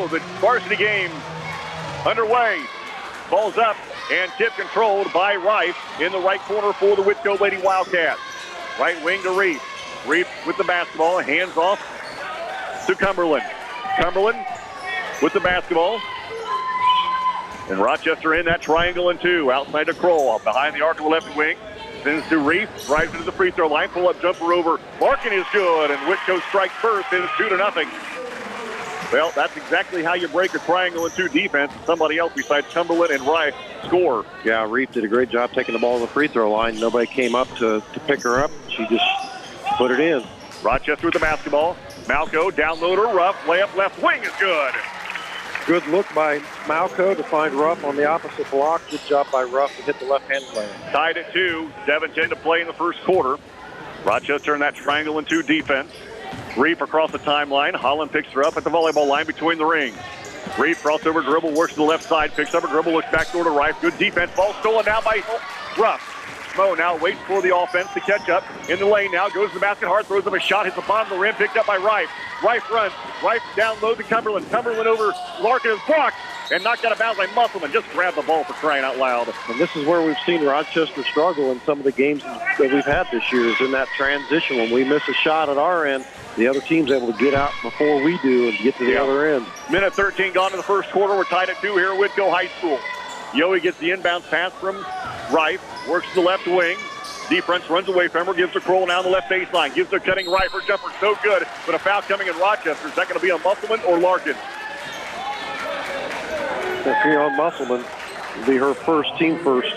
go. The varsity game underway. Ball's up and tip controlled by Rife in the right corner for the Whitko Lady Wildcats. Right wing to Reef. Reef with the basketball, hands off to Cumberland. Cumberland with the basketball. And Rochester in that triangle and two. Outside to Kroll, behind the arc of the left wing. Sends to Reef, drives into the free throw line. Pull-up jumper over. Larkin is good, and Whitko strikes first. It is 2-0. Well, that's exactly how you break a triangle and two defense. Somebody else besides Cumberland and Rife score. Yeah, Reef did a great job taking the ball to the free throw line. Nobody came up to pick her up. She just put it in. Rochester with the basketball. Malco, downloader, Ruff, layup left wing is good. Good look by Malco to find Ruff on the opposite block. Good job by Ruff to hit the left-handed lane. Tied at 2. 7:10 to play in the first quarter. Rochester in that triangle and two defense. Reef across the timeline. Holland picks her up at the volleyball line between the rings. Reef crossover dribble, works to the left side, picks up a dribble, looks back door to Rife. Good defense. Ball stolen now by Ruff. Mo now waits for the offense to catch up in the lane now. Goes to the basket hard, throws up a shot, hits the bottom of the rim, picked up by Rife. Rife runs. Rife down low to Cumberland. Cumberland over Larkin is blocked and knocked out of bounds by Musselman. Just grabbed the ball for crying out loud. And this is where we've seen Rochester struggle in some of the games that we've had this year, is in that transition. When we miss a shot at our end, the other team's able to get out before we do and get to the other end. Minute 13 gone in the first quarter. We're tied at 2 here at Whitko High School. Yohe gets the inbounds pass from Rife. Works to the left wing. Defense runs away from her, gives her Kroll now on the left baseline. Gives her cutting right. Her jumper so good, but a foul coming in Rochester. Is that going to be on Musselman or Larkin? If you're on Musselman, it'll be her first, team first.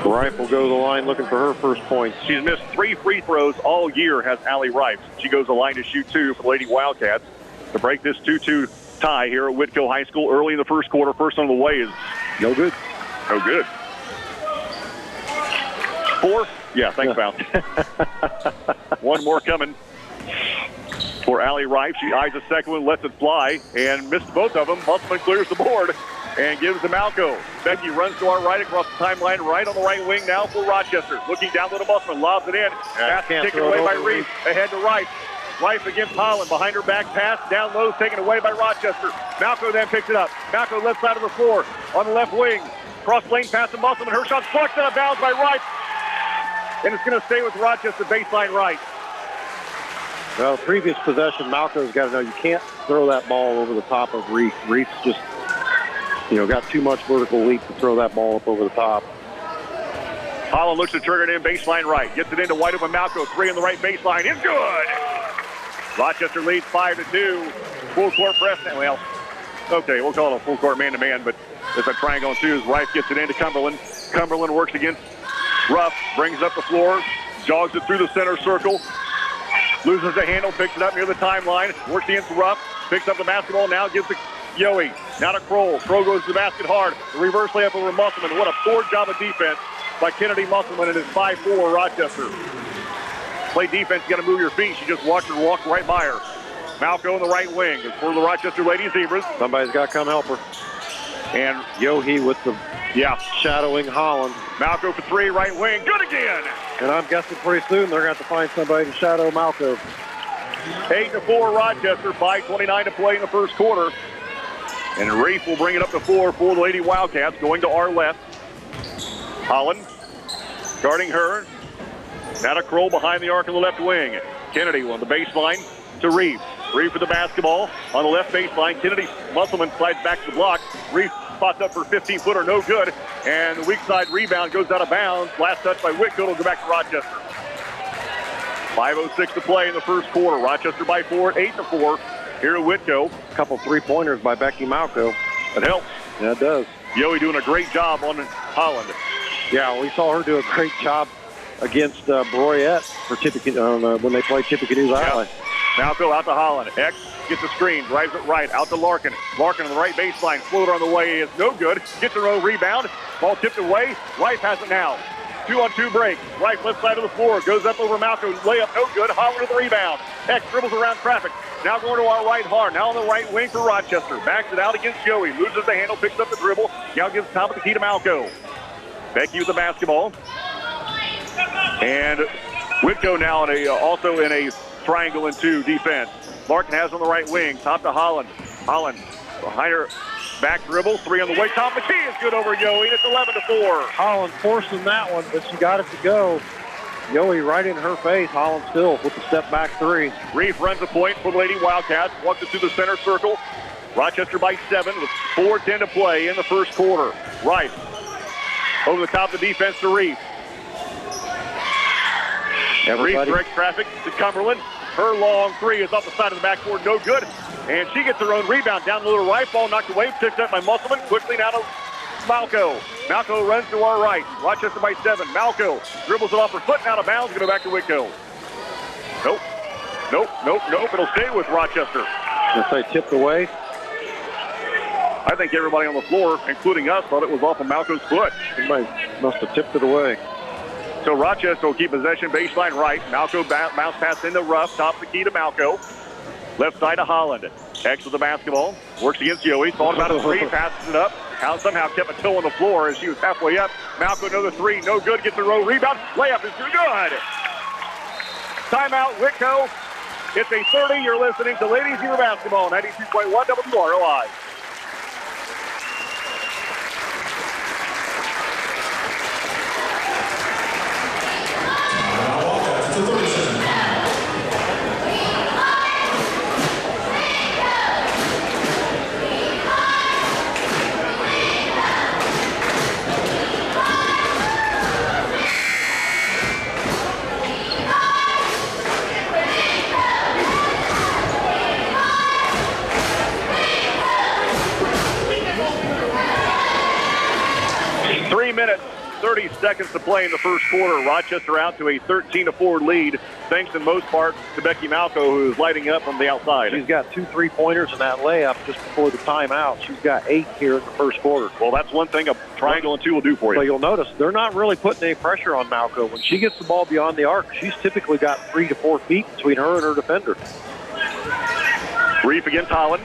Rife will go to the line looking for her first points. She's missed 3 free throws all year, has Allie Rife. She goes the line to shoot 2 for the Lady Wildcats to break this 2-2 tie here at Whitko High School early in the first quarter. First on the way is no good. No good. 4? Yeah, thanks, Val. One more coming for Allie Rife. She eyes the second one, lets it fly, and missed both of them. Musselman clears the board and gives to Malco. Becky runs to our right across the timeline, right on the right wing now for Rochester. Looking down to the Musselman, lobs it in. Pass taken away by Reef. Ahead to Rife. Rife against Holland. Behind her back pass. Down low, taken away by Rochester. Malco then picks it up. Malco left side of the floor on the left wing. Cross lane pass to Musselman. Her shot's blocked out of bounds by Rife. And it's going to stay with Rochester baseline right. Well, previous possession, Malco's got to know you can't throw that ball over the top of Reef. Reef's just, got too much vertical leap to throw that ball up over the top. Holland looks to trigger it in baseline right. Gets it into wide open Malco. 3 on the right baseline. It's good. Rochester leads 5-2. Full court press. Well, okay, we'll call it a full court man-to-man, but it's a triangle on 2 as Rife gets it into Cumberland. Cumberland works against Ruff, brings up the floor, jogs it through the center circle, loses the handle, picks it up near the timeline, works against Ruff, picks up the basketball, now gives it to Yohe. Now to Kroll. Kroll goes to the basket hard. The reverse layup over Musselman. What a poor job of defense by Kennedy Musselman and his 5'4" Rochester. Play defense, you got to move your feet. She just watched her walk right by her. Malco in the right wing for the Rochester Lady Zebras. Somebody's got to come help her. And Yohe with the shadowing Holland. Malco for 3, right wing. Good again. And I'm guessing pretty soon they're going to have to find somebody to shadow Malco. 8-4 Rochester. 5:29 to play in the first quarter. And Reef will bring it up to 4 for the Lady Wildcats. Going to our left. Holland guarding her. Now to Kroll behind the arc on the left wing. Kennedy on the baseline to Reef. Reef with the basketball on the left baseline. Kennedy Musselman slides back to the block. Reef spots up for 15-footer, no good. And the weak side rebound goes out of bounds. Last touch by Whitko. It'll go back to Rochester. 5:06 to play in the first quarter. Rochester by 4 at 8-4 here at Whitko. A couple three-pointers by Becky Malco. That helps. Yeah, it does. Yohe doing a great job on Holland. Yeah, we saw her do a great job against Broyette for Tippecanoe when they played Tippecanoe's Island. Malco out to Holland. X gets the screen, drives it right, out to Larkin. Larkin on the right baseline, floater on the way is no good. Gets a row rebound, ball tipped away. Rife has it now. 2-on-2 break. Rife left side of the floor, goes up over Malco, layup no good. Holland with the rebound. X dribbles around traffic. Now going to our right hard. Now on the right wing for Rochester. Backs it out against Yohe. Loses the handle, picks up the dribble. Now gives top of the key to Malco. Becky with the basketball. And Whitko now also in a triangle and 2 defense. Larkin has on the right wing. Top to Holland. Holland behind her. Back dribble. 3 on the way. Top of the key is good over Yohe. It's 11-4. Holland forcing that one, but she got it to go. Yohe right in her face. Holland still with the step back 3. Reef runs a point for the Lady Wildcats. Walks it through the center circle. Rochester by 7 with 4:10 to play in the first quarter. Rice over the top of the defense to Reef. Reef directs traffic to Cumberland. Her long 3 is off the side of the backboard, no good. And she gets her own rebound down the little right. Ball knocked away, picked up by Musselman. Quickly now to Malco. Malco runs to our right. Rochester by 7. Malco dribbles it off her foot and out of bounds. Going back to Whitko. Nope. It'll stay with Rochester. If they tipped away. I think everybody on the floor, including us, thought it was off of Malco's foot. Somebody must have tipped it away. So Rochester will keep possession baseline right. Malco bounce pass in the rough. Top the key to Malco. Left side to Holland. X with the basketball. Works against Yohe. Thought about a 3. Passes it up. Somehow kept a toe on the floor as she was halfway up. Malco another 3. No good. Gets a row rebound. Layup is good. Timeout, Whitko. It's a 30. You're listening to Ladies Eager Basketball. 92.1 WROI. Minutes, 30 seconds to play in the first quarter. Rochester out to a 13-4 lead, thanks in most part to Becky Malco, who is lighting up from the outside. She's got 2 3-pointers in that layup just before the timeout. She's got 8 here in the first quarter. Well, that's one thing a triangle and 2 will do for you. But you'll notice they're not really putting any pressure on Malco. When she gets the ball beyond the arc, she's typically got 3 to 4 feet between her and her defender. Reef against Holland.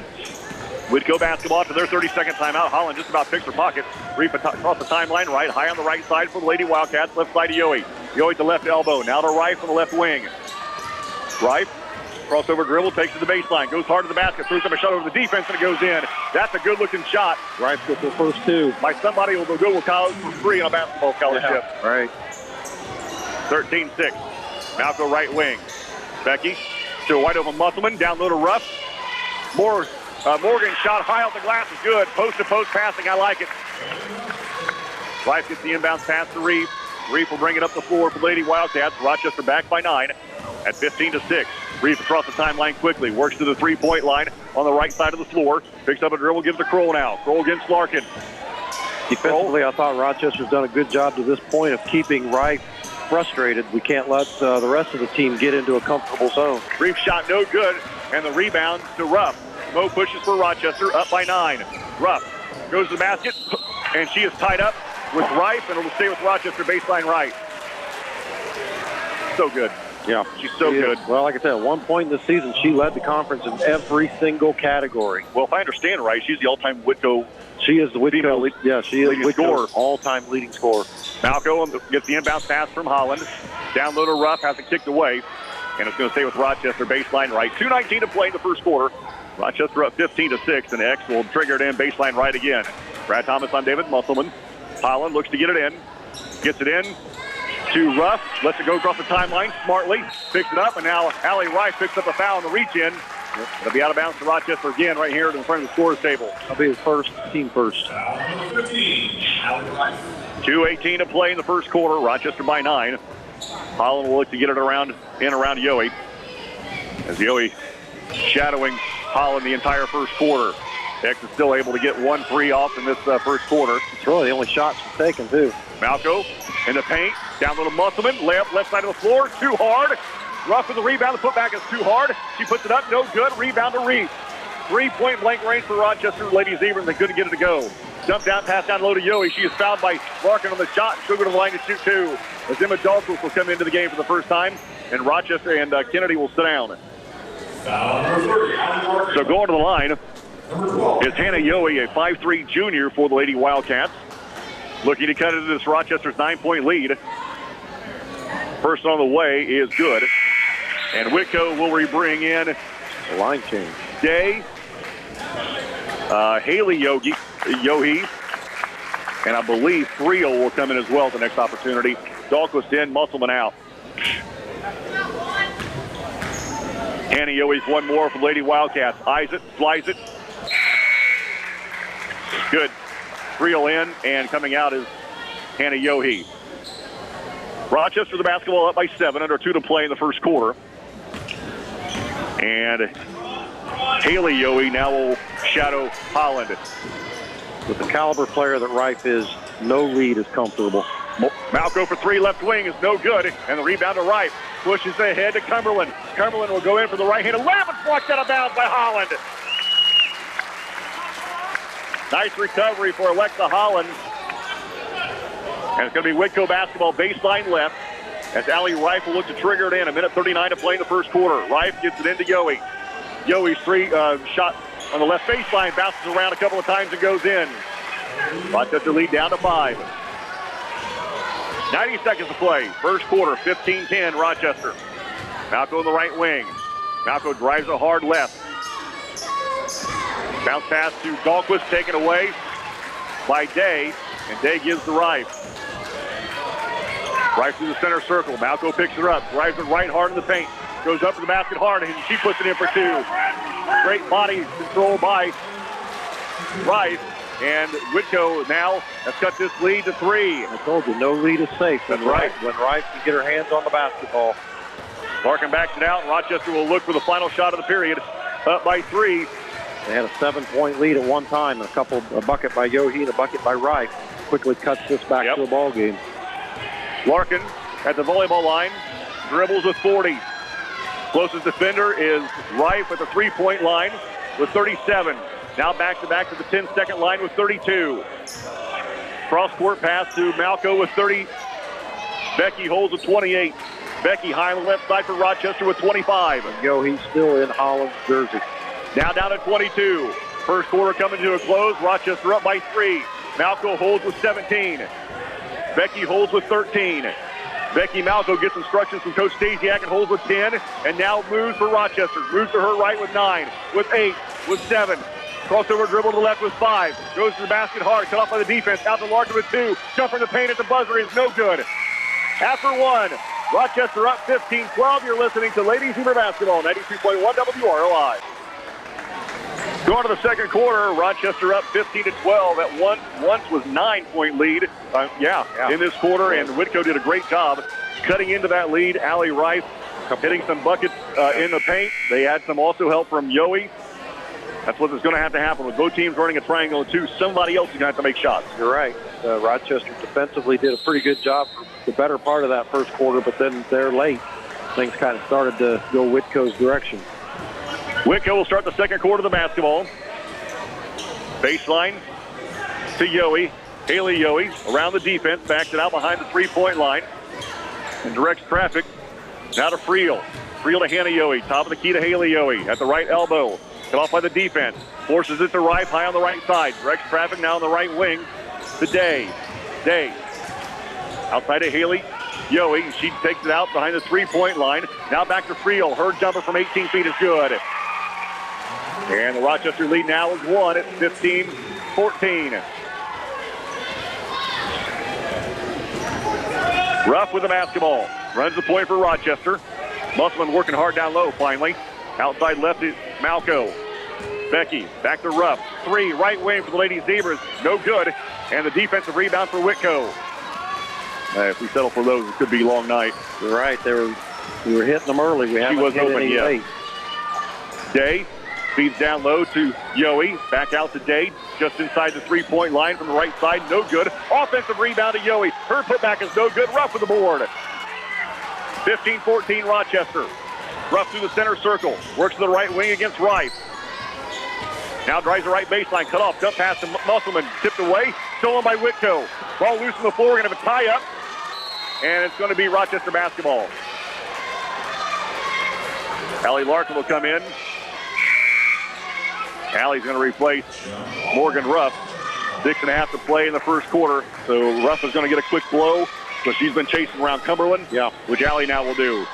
Whitko basketball after their 30-second timeout. Holland just about picks her pocket. Reef across the timeline right, high on the right side for the Lady Wildcats. Left side to Yohe. Yohe to the left elbow. Now to Rife on the left wing. Rife, crossover dribble, takes it to the baseline. Goes hard to the basket. Throws up a shot over the defense, and it goes in. That's a good-looking shot. Rife gets the first 2. By somebody who will go with college for free on a basketball scholarship. Yeah, right. 13-6. Malco right wing. Becky to a wide open Musselman. Down low to Ruff. Morgan shot high off the glass is good. Post-to-post passing, I like it. Rife gets the inbounds pass to Reef. Reef will bring it up the floor for Lady Wildcats. Rochester back by 9 at 15-6. Reef across the timeline quickly. Works to the 3-point line on the right side of the floor. Picks up a dribble, gives to Kroll now. Kroll against Larkin. Defensively, I thought Rochester's done a good job to this point of keeping Rife frustrated. We can't let the rest of the team get into a comfortable zone. Reef shot no good, and the rebound to Ruff. Mo pushes for Rochester, up by 9. Ruff goes to the basket, and she is tied up with Rife, and it'll stay with Rochester baseline right. So good. Yeah. She's so good. Well, like I said, at one point in the season, she led the conference in every single category. Well, if I understand right, she's the all-time Whitko. She is the Whitko. Yeah, she is Whitko's all-time leading scorer. Malco gets the inbound pass from Holland. Down low to Ruff, has it kicked away, and it's going to stay with Rochester baseline right. 2:19 to play in the first quarter. Rochester up 15-6, and X will trigger it in baseline right again. Brad Thomas on David Musselman. Holland looks to get it in. Gets it in to Ruff. Lets it go across the timeline smartly. Picks it up, and now Allie Rice picks up a foul on the reach-in. It'll be out of bounds to Rochester again right here in front of the scorer's table. That'll be his first, team first. 2:18 to play in the first quarter. Rochester by 9. Holland will look to get it around Yohe. As Yohe shadowing Holland the entire first quarter. X is still able to get 1 free off in this first quarter. It's really the only shot she's taken, too. Malco in the paint. Down to the Musselman. Layup left side of the floor. Too hard. Ruff with the rebound. The putback is too hard. She puts it up. No good. Rebound to Reef. 3-point blank range for Rochester. Ladies Zebra. They couldn't get it to go. Dump down, pass down low to Yohe. She is fouled by Larkin on the shot. She'll go to the line to shoot 2. As Emma Dalkus will come into the game for the first time. And Rochester and Kennedy will sit down. So going to the line is Hannah Yohe, a 5'3" junior for the Lady Wildcats. Looking to cut into this Rochester's 9-point lead. First on the way is good. And Whitko will bring in The line change. Day, Haley Yohi, and I believe Friel will come in as well at the next opportunity. Dahlquist in, Musselman out. Hannah Yohe's one more from Lady Wildcats. Eyes it, slides it. Good. Friel in, and coming out is Hannah Yohe. Rochester, the basketball up by 7, under 2 to play in the first quarter. And Haley Yohe now will shadow Holland. With the caliber player that Rife is, no lead is comfortable. Malco for 3, left wing is no good. And the rebound to Rife. Pushes ahead to Cumberland. Cumberland will go in for the right-handed layup. It's blocked out of bounds by Holland. Nice recovery for Alexa Holland. And it's going to be Whitko basketball baseline left as Allie Rife will look to trigger it in. 1:39 to play in the first quarter. Rife gets it into Yohe. Yohe's 3 shot on the left baseline, bounces around a couple of times and goes in. Rochester lead down to 5. 90 seconds to play. First quarter, 15-10 Rochester. Malco in the right wing. Malco drives a hard left. Bounce pass to Dahlquist, taken away by Day, and Day gives to Rife. Rife through the center circle. Malco picks her up, drives it right hard in the paint. Goes up to the basket hard, and she puts it in for 2. Great body control by Rife. And Whitko now has cut this lead to 3. I told you, no lead is safe. That's right. When Rife can get her hands on the basketball. Larkin backs it out, and Rochester will look for the final shot of the period. Up by 3. They had a 7-point lead at one time, and a bucket by Yohe and a bucket by Rife. Quickly cuts this back to the ball game. Larkin at the volleyball line, dribbles with 40. Closest defender is Rife at the 3-point line with 37. Now back-to-back to the 10-second line with 32. Cross-court pass to Malco with 30. Becky holds with 28. Becky high on the left side for Rochester with 25. Yohe's still in Holland's jersey. Now down to 22. First quarter coming to a close. Rochester up by 3. Malco holds with 17. Becky holds with 13. Becky Malco gets instructions from Coach Stasiak and holds with 10. And now moves for Rochester. Moves to her right with 9, with 8, with 7. Crossover dribble to the left with 5. Goes to the basket hard. Cut off by the defense. Out to Larkin with 2. Jumper in the paint at the buzzer is no good. After 1. Rochester up 15-12. You're listening to Ladies Hoover Basketball, 92.1 WROI. Going to the second quarter, Rochester up 15-12. At once was 9-point lead. In this quarter, and Whitko did a great job cutting into that lead. Allie Rife hitting some buckets in the paint. They had some also help from Yohe. That's what is going to have to happen with both teams running a triangle and 2. Somebody else is going to have to make shots. You're right. Rochester defensively did a pretty good job for the better part of that first quarter, but then they're late. Things kind of started to go Whitko's direction. Whitko will start the second quarter of the basketball. Baseline to Yohe. Haley Yohe around the defense, backs it out behind the 3-point line, and directs traffic now to Friel. Friel to Hannah Yohe. Top of the key to Haley Yohe at the right elbow. Cut off by the defense. Forces it to Rife high on the right side. Directs traffic now on the right wing to Day. Day. Outside of Haley Yohe. She takes it out behind the 3-point line. Now back to Friel. Her jumper from 18 feet is good. And the Rochester lead now is 1 at 15-14. Ruff with the basketball. Runs the point for Rochester. Musselman working hard down low finally. Outside left is Malco. Becky back to Ruff. 3, right wing for the Lady Zebras. No good. And the defensive rebound for Whitko. If we settle for those, it could be a long night. You're right. We were hitting them early. We haven't hit any late. Day feeds down low to Yohe. Back out to Day. Just inside the 3-point line from the right side. No good. Offensive rebound to Yohe. Her putback is no good. Ruff with the board. 15-14 Rochester. Ruff through the center circle. Works to the right wing against Rife. Now drives the right baseline. Cut off. Dump pass to Musselman. Tipped away. Stolen by Whitko. Ball loose on the floor. We're going to have a tie-up. And it's going to be Rochester basketball. Allie Larkin will come in. Allie's going to replace Morgan Ruff. 6.5 to play in the first quarter. So Ruff is going to get a quick blow. So she's been chasing around Cumberland, which Allie now will do.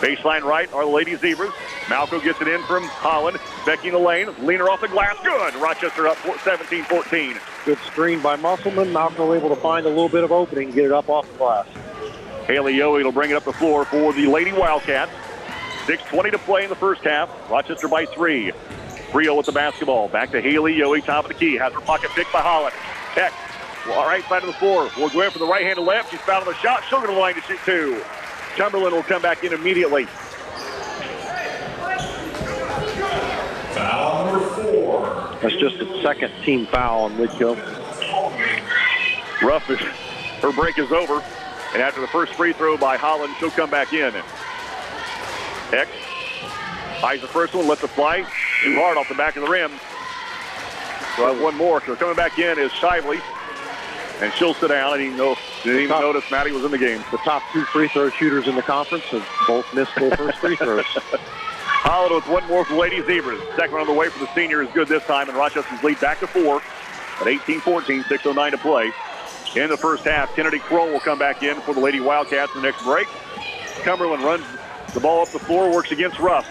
Baseline right are the Lady Zebras. Malco gets it in from Holland. Becky in the lane. Leaner off the glass. Good. Rochester up 17-14. Good screen by Musselman. Malco able to find a little bit of opening, get it up off the glass. Haley Yohe will bring it up the floor for the Lady Wildcats. 6:20 to play in the first half. Rochester by 3. Frio with the basketball. Back to Haley Yohe, top of the key. Has her pocket picked by Holland. Heck, well, right side of the floor. Will go in for the right-handed layup. She's fouled on the shot. She'll go to the line to shoot 2. Cumberland will come back in immediately. Foul number 4. That's just the second team foul on Whitko. Ruff, her break is over. And after the first free throw by Holland, she'll come back in. Heck, hides the first one, lets it fly. Too hard off the back of the rim. So I have one more. So coming back in is Shively. And she'll sit down. I didn't even notice Maddie was in the game. The top 2 free throw shooters in the conference have both missed their first free throws. Holland with one more for the Lady Zebras. Second one on the way for the senior is good this time, and Rochester's lead back to 4 at 18-14, 6:09 to play. In the first half, Kennedy Kroll will come back in for the Lady Wildcats in the next break. Cumberland runs the ball up the floor, works against Ruff.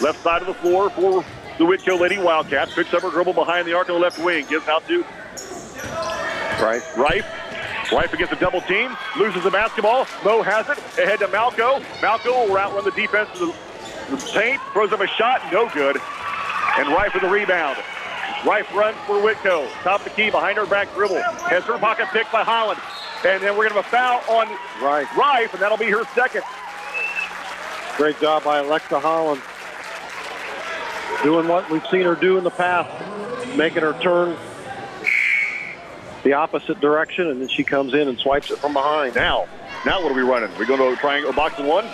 Left side of the floor for the Whitko Lady Wildcats. Picks up her dribble behind the arc on the left wing. Gives out to Rife against a double team. Loses the basketball. Mo has it. Ahead to Malco. Malco will outrun the defense to the paint. Throws up a shot. No good. And Rife with the rebound. Rife runs for Whitko. Top of the key behind her back dribble. Has her pocket picked by Holland. And then we're going to have a foul on Rife, and that'll be her second. Great job by Alexa Holland. Doing what we've seen her do in the past. Making her turn the opposite direction, and then she comes in and swipes it from behind. Now what are we running? We going to a triangle box and 1?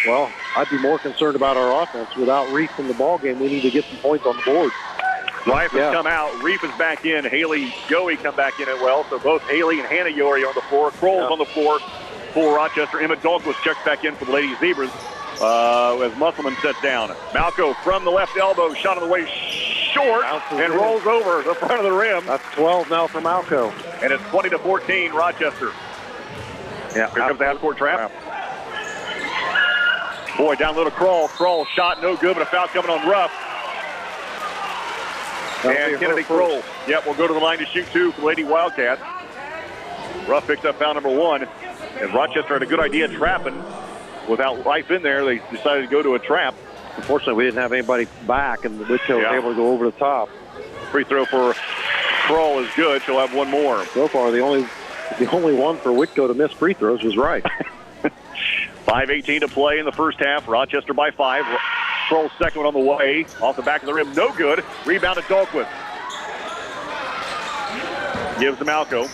Well, I'd be more concerned about our offense. Without Reef in the ball game, we need to get some points on the board. Rife has come out. Reef is back in. Haley Yohe come back in as well. So both Haley and Hannah Yohe are on the floor. Kroll's on the floor for Rochester. Emma Dahlquist checks back in for the Lady Zebras as Musselman sets down. Malco from the left elbow. Shot on the way short and rolls over the front of the rim. That's 12 now for Malco. And it's 20-14 Rochester. Yeah, here comes the half-court trap. Boy, down low to Kroll. Kroll shot no good, but a foul coming on Ruff. And Kennedy Kroll, will go to the line to shoot 2 for Lady Wildcats. Ruff picks up foul number 1. And Rochester had a good idea trapping. Without Rife in there, they decided to go to a trap. Unfortunately, we didn't have anybody back, and the Whitko was able to go over the top. Free throw for Kroll is good. She'll have one more. So far, the only one for Whitko to miss free throws was Rife. 5:18 to play in the first half. Rochester by 5. Kroll's second one on the way. Off the back of the rim, no good. Rebound to Dahlquist. Gives to Malco.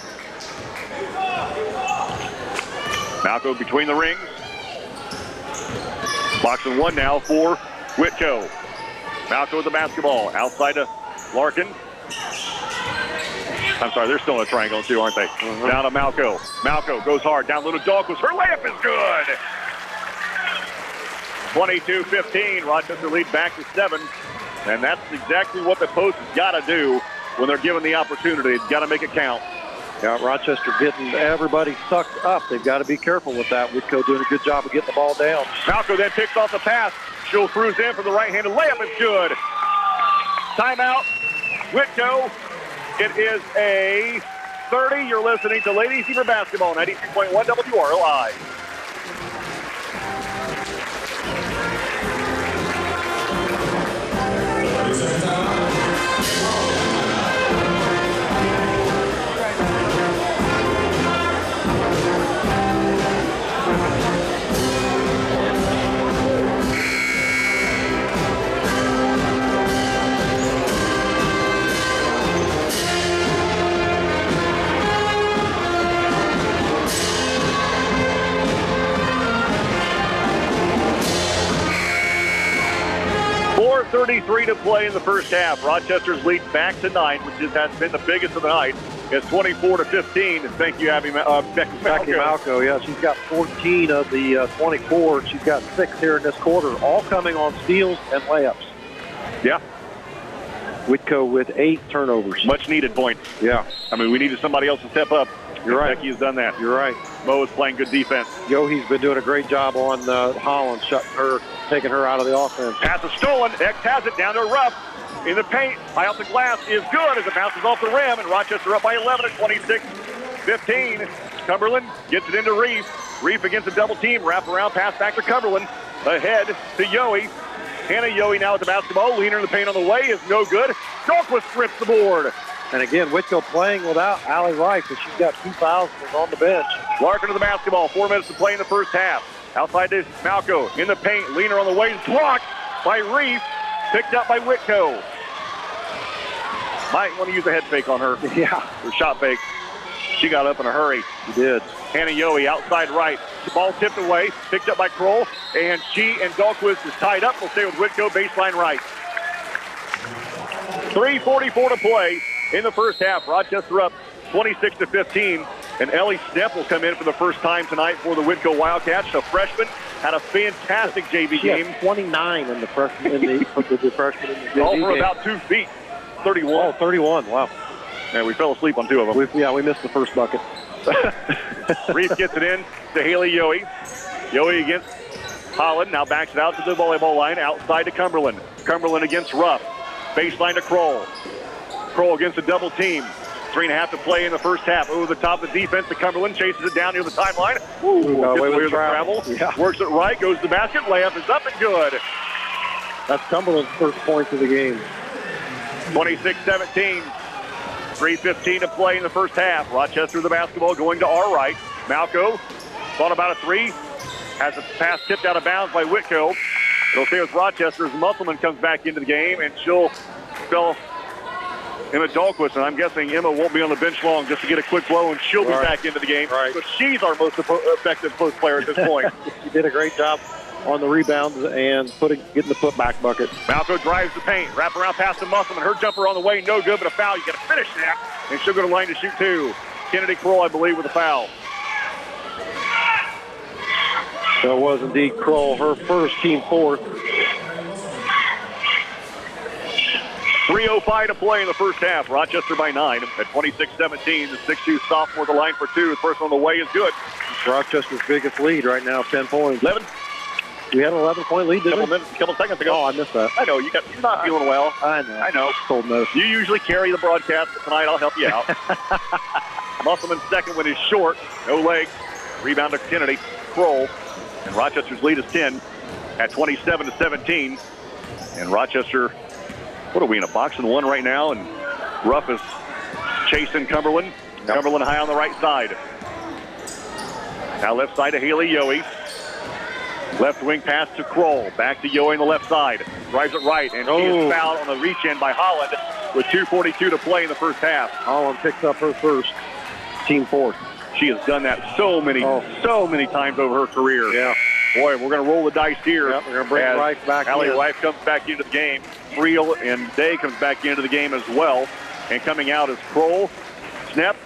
Malco between the rings. Box and 1 now for Whitko. Malco with the basketball. Outside to Larkin. I'm sorry, they're still in a triangle too, aren't they? Down to Malco. Malco goes hard. Down little Dahlquist. Her layup is good. 22-15. Rochester lead back to 7. And that's exactly what the post has got to do when they're given the opportunity. It's got to make it count. Yeah, Rochester getting everybody sucked up. They've got to be careful with that. Whitko doing a good job of getting the ball down. Malco then picks off the pass. She'll cruise in for the right-handed layup. It's good. Timeout. Whitko. It is a 30. You're listening to Lady Zebra Basketball, 93.1 WRLI. .33 to play in the first half. Rochester's lead back to 9, which has been the biggest of the night. It's 24-15. And thank you, Becky Malco. Yeah, she's got 14 of the 24. She's got 6 here in this quarter, all coming on steals and layups. Yeah. Whitko with 8 turnovers. Much needed points. Yeah. I mean, we needed somebody else to step up. You're right. Becky has done that. You're right. Mo is playing good defense. Yohe's been doing a great job on Holland, taking her out of the offense. Pass is stolen. X has it down to Ruff. In the paint, high off the glass is good as it bounces off the rim, and Rochester up by 11 at 26-15. Cumberland gets it into Reef. Reef against the double team. Wrap around, pass back to Cumberland. Ahead to Yohe. Hannah Yohe now with the basketball. Leaner in the paint on the way is no good. Dahlquist strips the board. And again, Whitko playing without Allie Rice, but she's got 2 fouls and is on the bench. Larkin to the basketball. 4 minutes to play in the first half. Outside to Malco in the paint. Leaner on the way. Blocked by Reef. Picked up by Whitko. Might want to use a head fake on her. Yeah. Or shot fake. She got up in a hurry. She did. Hannah Yohe outside right. The ball tipped away. Picked up by Kroll. And she and Dahlquist is tied up. We'll stay with Whitko baseline right. 3:44 to play in the first half. Rochester up 26-15. And Ellie Stepp will come in for the first time tonight for the Whitko Wildcats. A freshman, had a fantastic JV she game. Had 29 in the freshman in the freshman in the JV all for game. about 2 feet. 31. Oh, 31. Wow. Yeah, we fell asleep on 2 of them. We missed the first bucket. Reef gets it in to Haley Yohe. Yohe against Holland. Now backs it out to the volleyball line. Outside to Cumberland. Cumberland against Ruff. Baseline to Kroll. Kroll against a double team. 3.5 to play in the first half. Over the top of the defense to Cumberland. Chases it down near the timeline. Away with the travel. Yeah. Works it right. Goes to the basket. Layup is up and good. That's Cumberland's first points of the game. 26-17. 3:15 to play in the first half. Rochester the basketball going to our right. Malco thought about a 3. Has a pass tipped out of bounds by Whitko. It'll stay with Rochester as Musselman comes back into the game, and she'll spell Emma Dahlquist, and I'm guessing Emma won't be on the bench long just to get a quick blow, and she'll be back into the game. Right. So she's our most effective post player at this point. She did a great job on the rebounds and getting the putback bucket. Malco drives the paint, wrap around past the Musselman. Her jumper on the way, no good, but a foul. You got to finish that, and she'll go to the line to shoot 2. Kennedy Kroll, I believe, with a foul. So it was indeed Kroll, her first, team 4th. 3:05 to play in the first half. Rochester by 9 at 26-17. The 6'2 sophomore, the line for 2. The first on the way is good. It's Rochester's biggest lead right now, 10 points. 11. We had an 11-point lead, didn't we? A couple seconds ago. Oh, I missed that. I know. You're not feeling well. I know. I know. Cold nose. You usually carry the broadcast, but tonight I'll help you out. Musselman's second one is short. No legs. Rebound to Kennedy. Kroll. And Rochester's lead is 10 at 27-17. And Rochester, what are we in a box and 1 right now? And Ruff is chasing Cumberland. Yep. Cumberland high on the right side. Now left side to Haley Yohe. Left wing pass to Kroll. Back to Yohe on the left side. Drives it right, and he is fouled on the reach in by Holland with 2:42 to play in the first half. Holland picks up her first, team 4th. She has done that so many times over her career. Yeah. Boy, we're going to roll the dice here. Yep, we're going to bring Rice back Allie in. Rice comes back into the game. Friel and Day comes back into the game as well. And coming out is Kroll, Snep,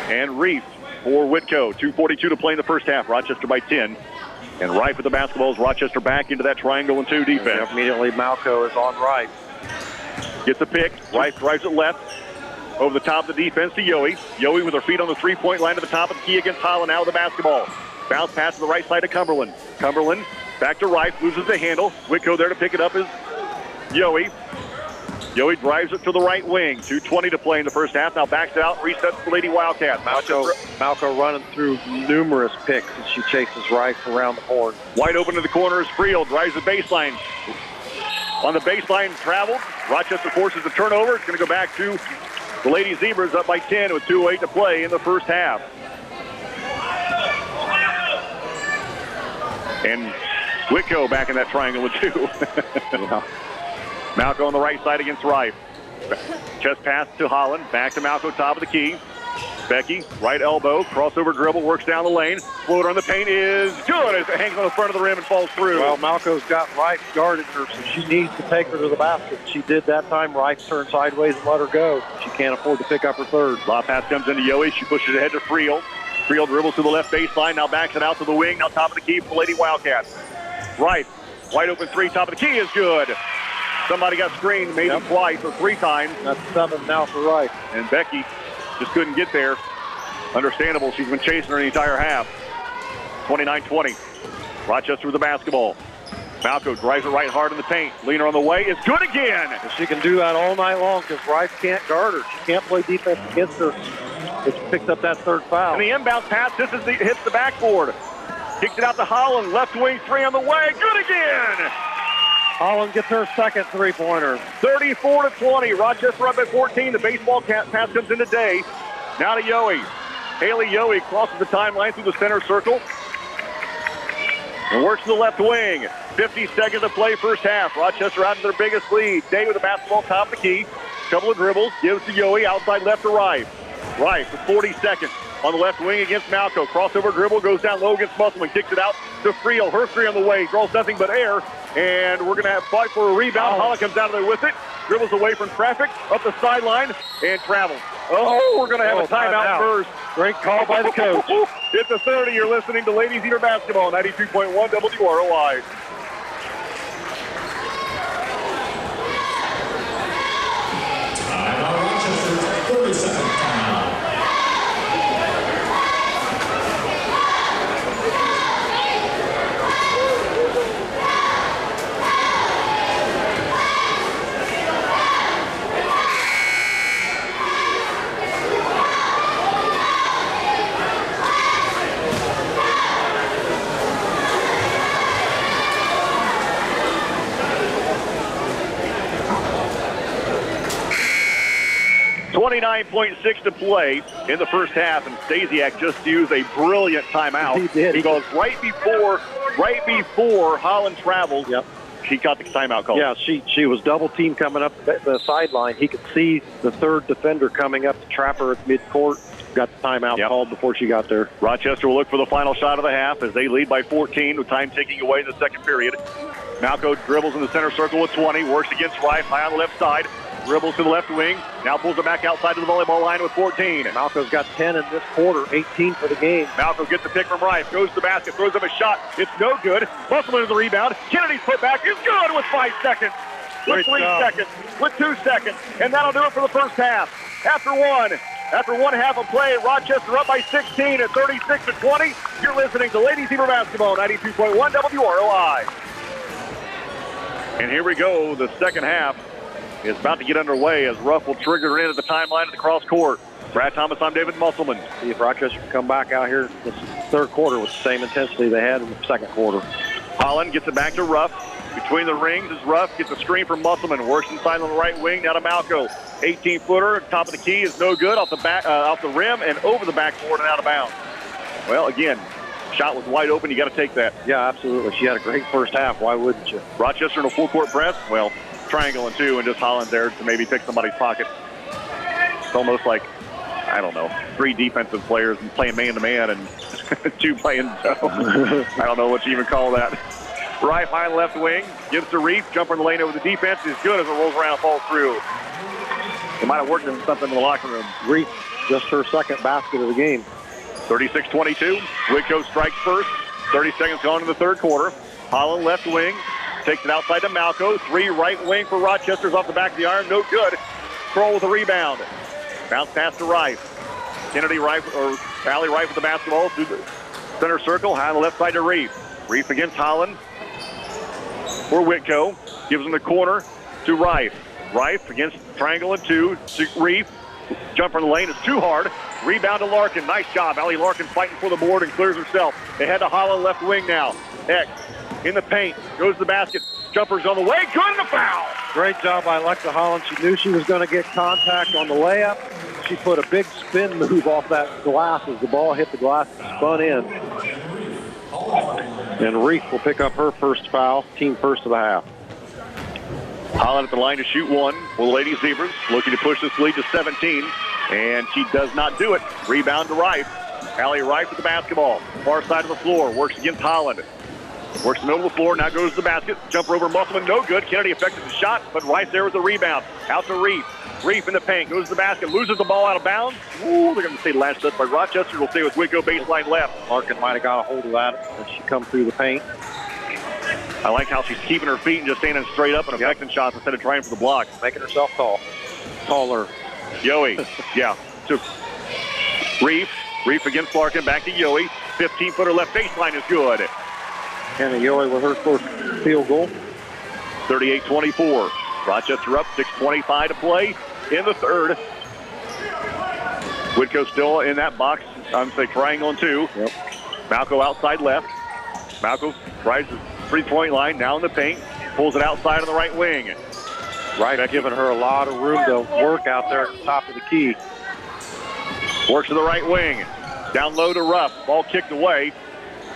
and Reef for Whitko. 2:42 to play in the first half. Rochester by 10. And Rife with the basketball is Rochester back into that triangle and 2 defense. And immediately Malco is on Rife. Gets a pick. Rife drives it left. Over the top of the defense to Yohe. Yohe with her feet on the 3-point line to the top of the key against Holland. Now with the basketball. Bounce pass to the right side of Cumberland. Cumberland back to Rife. Loses the handle. Whitko there to pick it up is Yohe. Yohe drives it to the right wing. 2:20 to play in the first half. Now backs it out. Resets the Lady Wildcats. Malco running through numerous picks as she chases Rife around the horn. Wide open to the corner is Friel. Drives the baseline. On the baseline, traveled. Rochester forces the turnover. It's going to go back to the Lady Zebras up by 10 with 2:08 to play in the first half. And Whitko back in that triangle with 2. Malco on the right side against Rife. Chest pass to Holland. Back to Malco, top of the key. Becky, right elbow, crossover dribble, works down the lane. Floater on the paint is good as it hangs on the front of the rim and falls through. Well, Malco's got Rife guarded her, so she needs to take her to the basket. She did that time. Rife turned sideways and let her go. She can't afford to pick up her third. Lob pass comes into Yohe. She pushes ahead to Friel. Friel dribbles to the left baseline, now backs it out to the wing. Now top of the key for the Lady Wildcats. Rife, wide open 3, top of the key is good. Somebody got screened, made it twice or 3 times. That's 7 now for Rife. And Becky just couldn't get there. Understandable. She's been chasing her the entire half. 29-20. Rochester with the basketball. Malco drives it right hard in the paint. Leaner on the way is good again. And she can do that all night long because Rice can't guard her. She can't play defense against her. It's picked up that third foul. And the inbound pass, hits the backboard. Kicks it out to Holland. Left wing three on the way. Good again. Holland gets her second three-pointer. 34-20. Rochester up at 14. The baseball pass comes in today. Now to Yohe. Haley Yohe crosses the timeline through the center circle. And works to the left wing. 50 seconds to play first half. Rochester out to their biggest lead. Day with the basketball top of the key. Couple of dribbles. Gives to Yohe. Outside left to Rife. Rife with 40 seconds. On the left wing against Malco. Crossover dribble. Goes down low against Musselman. Kicks it out to Friel. Her three on the way. Draws nothing but air. And we're going to have fight for a rebound. Holland comes out of there with it. Dribbles away from traffic. Up the sideline. And travels. Oh, we're going to have a timeout first. Great call by the coach. It's a 30. You're listening to Ladies Eater Basketball, 92.1 WROI. Timeout Rochester, 30-second timeout. .6 to play in the first half, and Stasiak just used a brilliant timeout. He did. Because right before Holland traveled, yep, he got the timeout call. Yeah, she was double team coming up the sideline. He could see the third defender coming up to trap her at midcourt. Got the timeout called before she got there. Rochester will look for the final shot of the half as they lead by 14 with time ticking away in the second period. Malco dribbles in the center circle with 20, works against Rife, high on the left side. Dribbles to the left wing. Now pulls it back outside to the volleyball line with 14. Malco's got 10 in this quarter, 18 for the game. Malco gets the pick from Rife, goes to the basket, throws up a shot. It's no good. Musselman is the rebound. Kennedy's put back is good with 5 seconds. With 3 seconds. With 2 seconds. And that'll do it for the first half. After one half of play, Rochester up by 16 at 36-20. You're listening to Ladies Eater Basketball, 92.1 WROI. And here we go. The second half is about to get underway as Ruff will trigger in at the timeline at the cross court. Brad Thomas, I'm David Musselman. See if Rochester can come back out here this third quarter with the same intensity they had in the second quarter. Holland gets it back to Ruff. Between the rings is Ruff. Gets a screen from Musselman. Works inside on the right wing. Now to Malco. 18-footer. Top of the key is no good. Off the rim and over the backboard and out of bounds. Well, again, shot was wide open. You got to take that. Yeah, absolutely. She had a great first half. Why wouldn't you? Rochester in a full-court press. Well, triangle and two, and just Holland there to maybe pick somebody's pocket. It's almost like, I don't know, 3 defensive players and playing man-to-man and 2 playing zone. I don't know what you even call that. Rife high left wing, gives to Reef, jumper in the lane over the defense is good as it rolls around and falls through. It might have worked in something in the locker room. Reef, just her second basket of the game. 36-22. Whitko strikes first. 30 seconds gone in the third quarter. Holland left wing. Takes it outside to Malco. 3 right wing for Rochester's off the back of the iron. No good. Kroll with a rebound. Bounce pass to Rife. Kennedy Rife, or Allie Rife with the basketball through the center circle. High on the left side to Reef. Reef against Holland. For Whitko. Gives him the corner to Rife. Rife against triangle and 2 to Reef. Jumper in the lane is too hard. Rebound to Larkin. Nice job. Allie Larkin fighting for the board and clears herself. They head to Holland left wing now. X in the paint. Goes to the basket. Jumper's on the way. Good in the foul. Great job by Alexa Holland. She knew she was going to get contact on the layup. She put a big spin move off that glass as the ball hit the glass and spun in. And Reef will pick up her first foul. Team first of the half. Holland at the line to shoot 1 for the Lady Zebras. Looking to push this lead to 17. And she does not do it. Rebound to Rife. Allie Rife with the basketball. Far side of the floor. Works against Holland. Works the middle of the floor. Now goes to the basket. Jumper over Musselman. No good. Kennedy affected the shot, but Rife there with the rebound. Out to Reef. Reef in the paint. Goes to the basket. Loses the ball out of bounds. Ooh, they're going to stay latched up by Rochester. Will stay with Whitko baseline left. Larkin might have got a hold of that as she come through the paint. I like how she's keeping her feet and just standing straight up and affecting shots instead of trying for the block. Making herself tall. Taller. Yohe. Yeah. So Reef Reef against Larkin, back to Yowie. 15-footer left baseline is good. Hannah Yowie with her first field goal. 38-24. Rochester up, 6:25 to play in the third. Whitko still in that box. I'm saying triangle and 2. Yep. Malco outside left. Malco tries the three-point line, now in the paint. Pulls it outside on the right wing. Right, giving her a lot of room to work out there at the top of the key. Works to the right wing. Down low to Ruff. Ball kicked away.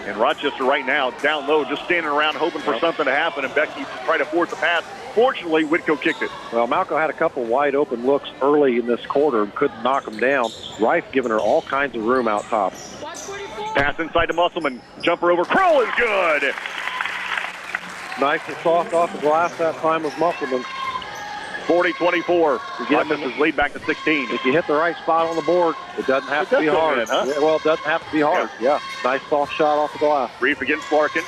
And Rochester right now down low, just standing around hoping for something to happen. And Becky tried to force the pass. Fortunately, Whitko kicked it. Well, Malco had a couple wide open looks early in this quarter and couldn't knock them down. Rife giving her all kinds of room out top. Pass inside to Musselman. Jumper over. Kroll is good. Nice and soft off the glass that time with Musselman. 40-24. Rochester's lead back to 16. If you hit the right spot on the board, it doesn't have to be hard. In, huh? Yeah, well, it doesn't have to be hard. Yeah. Nice soft shot off the glass. Reef against Larkin.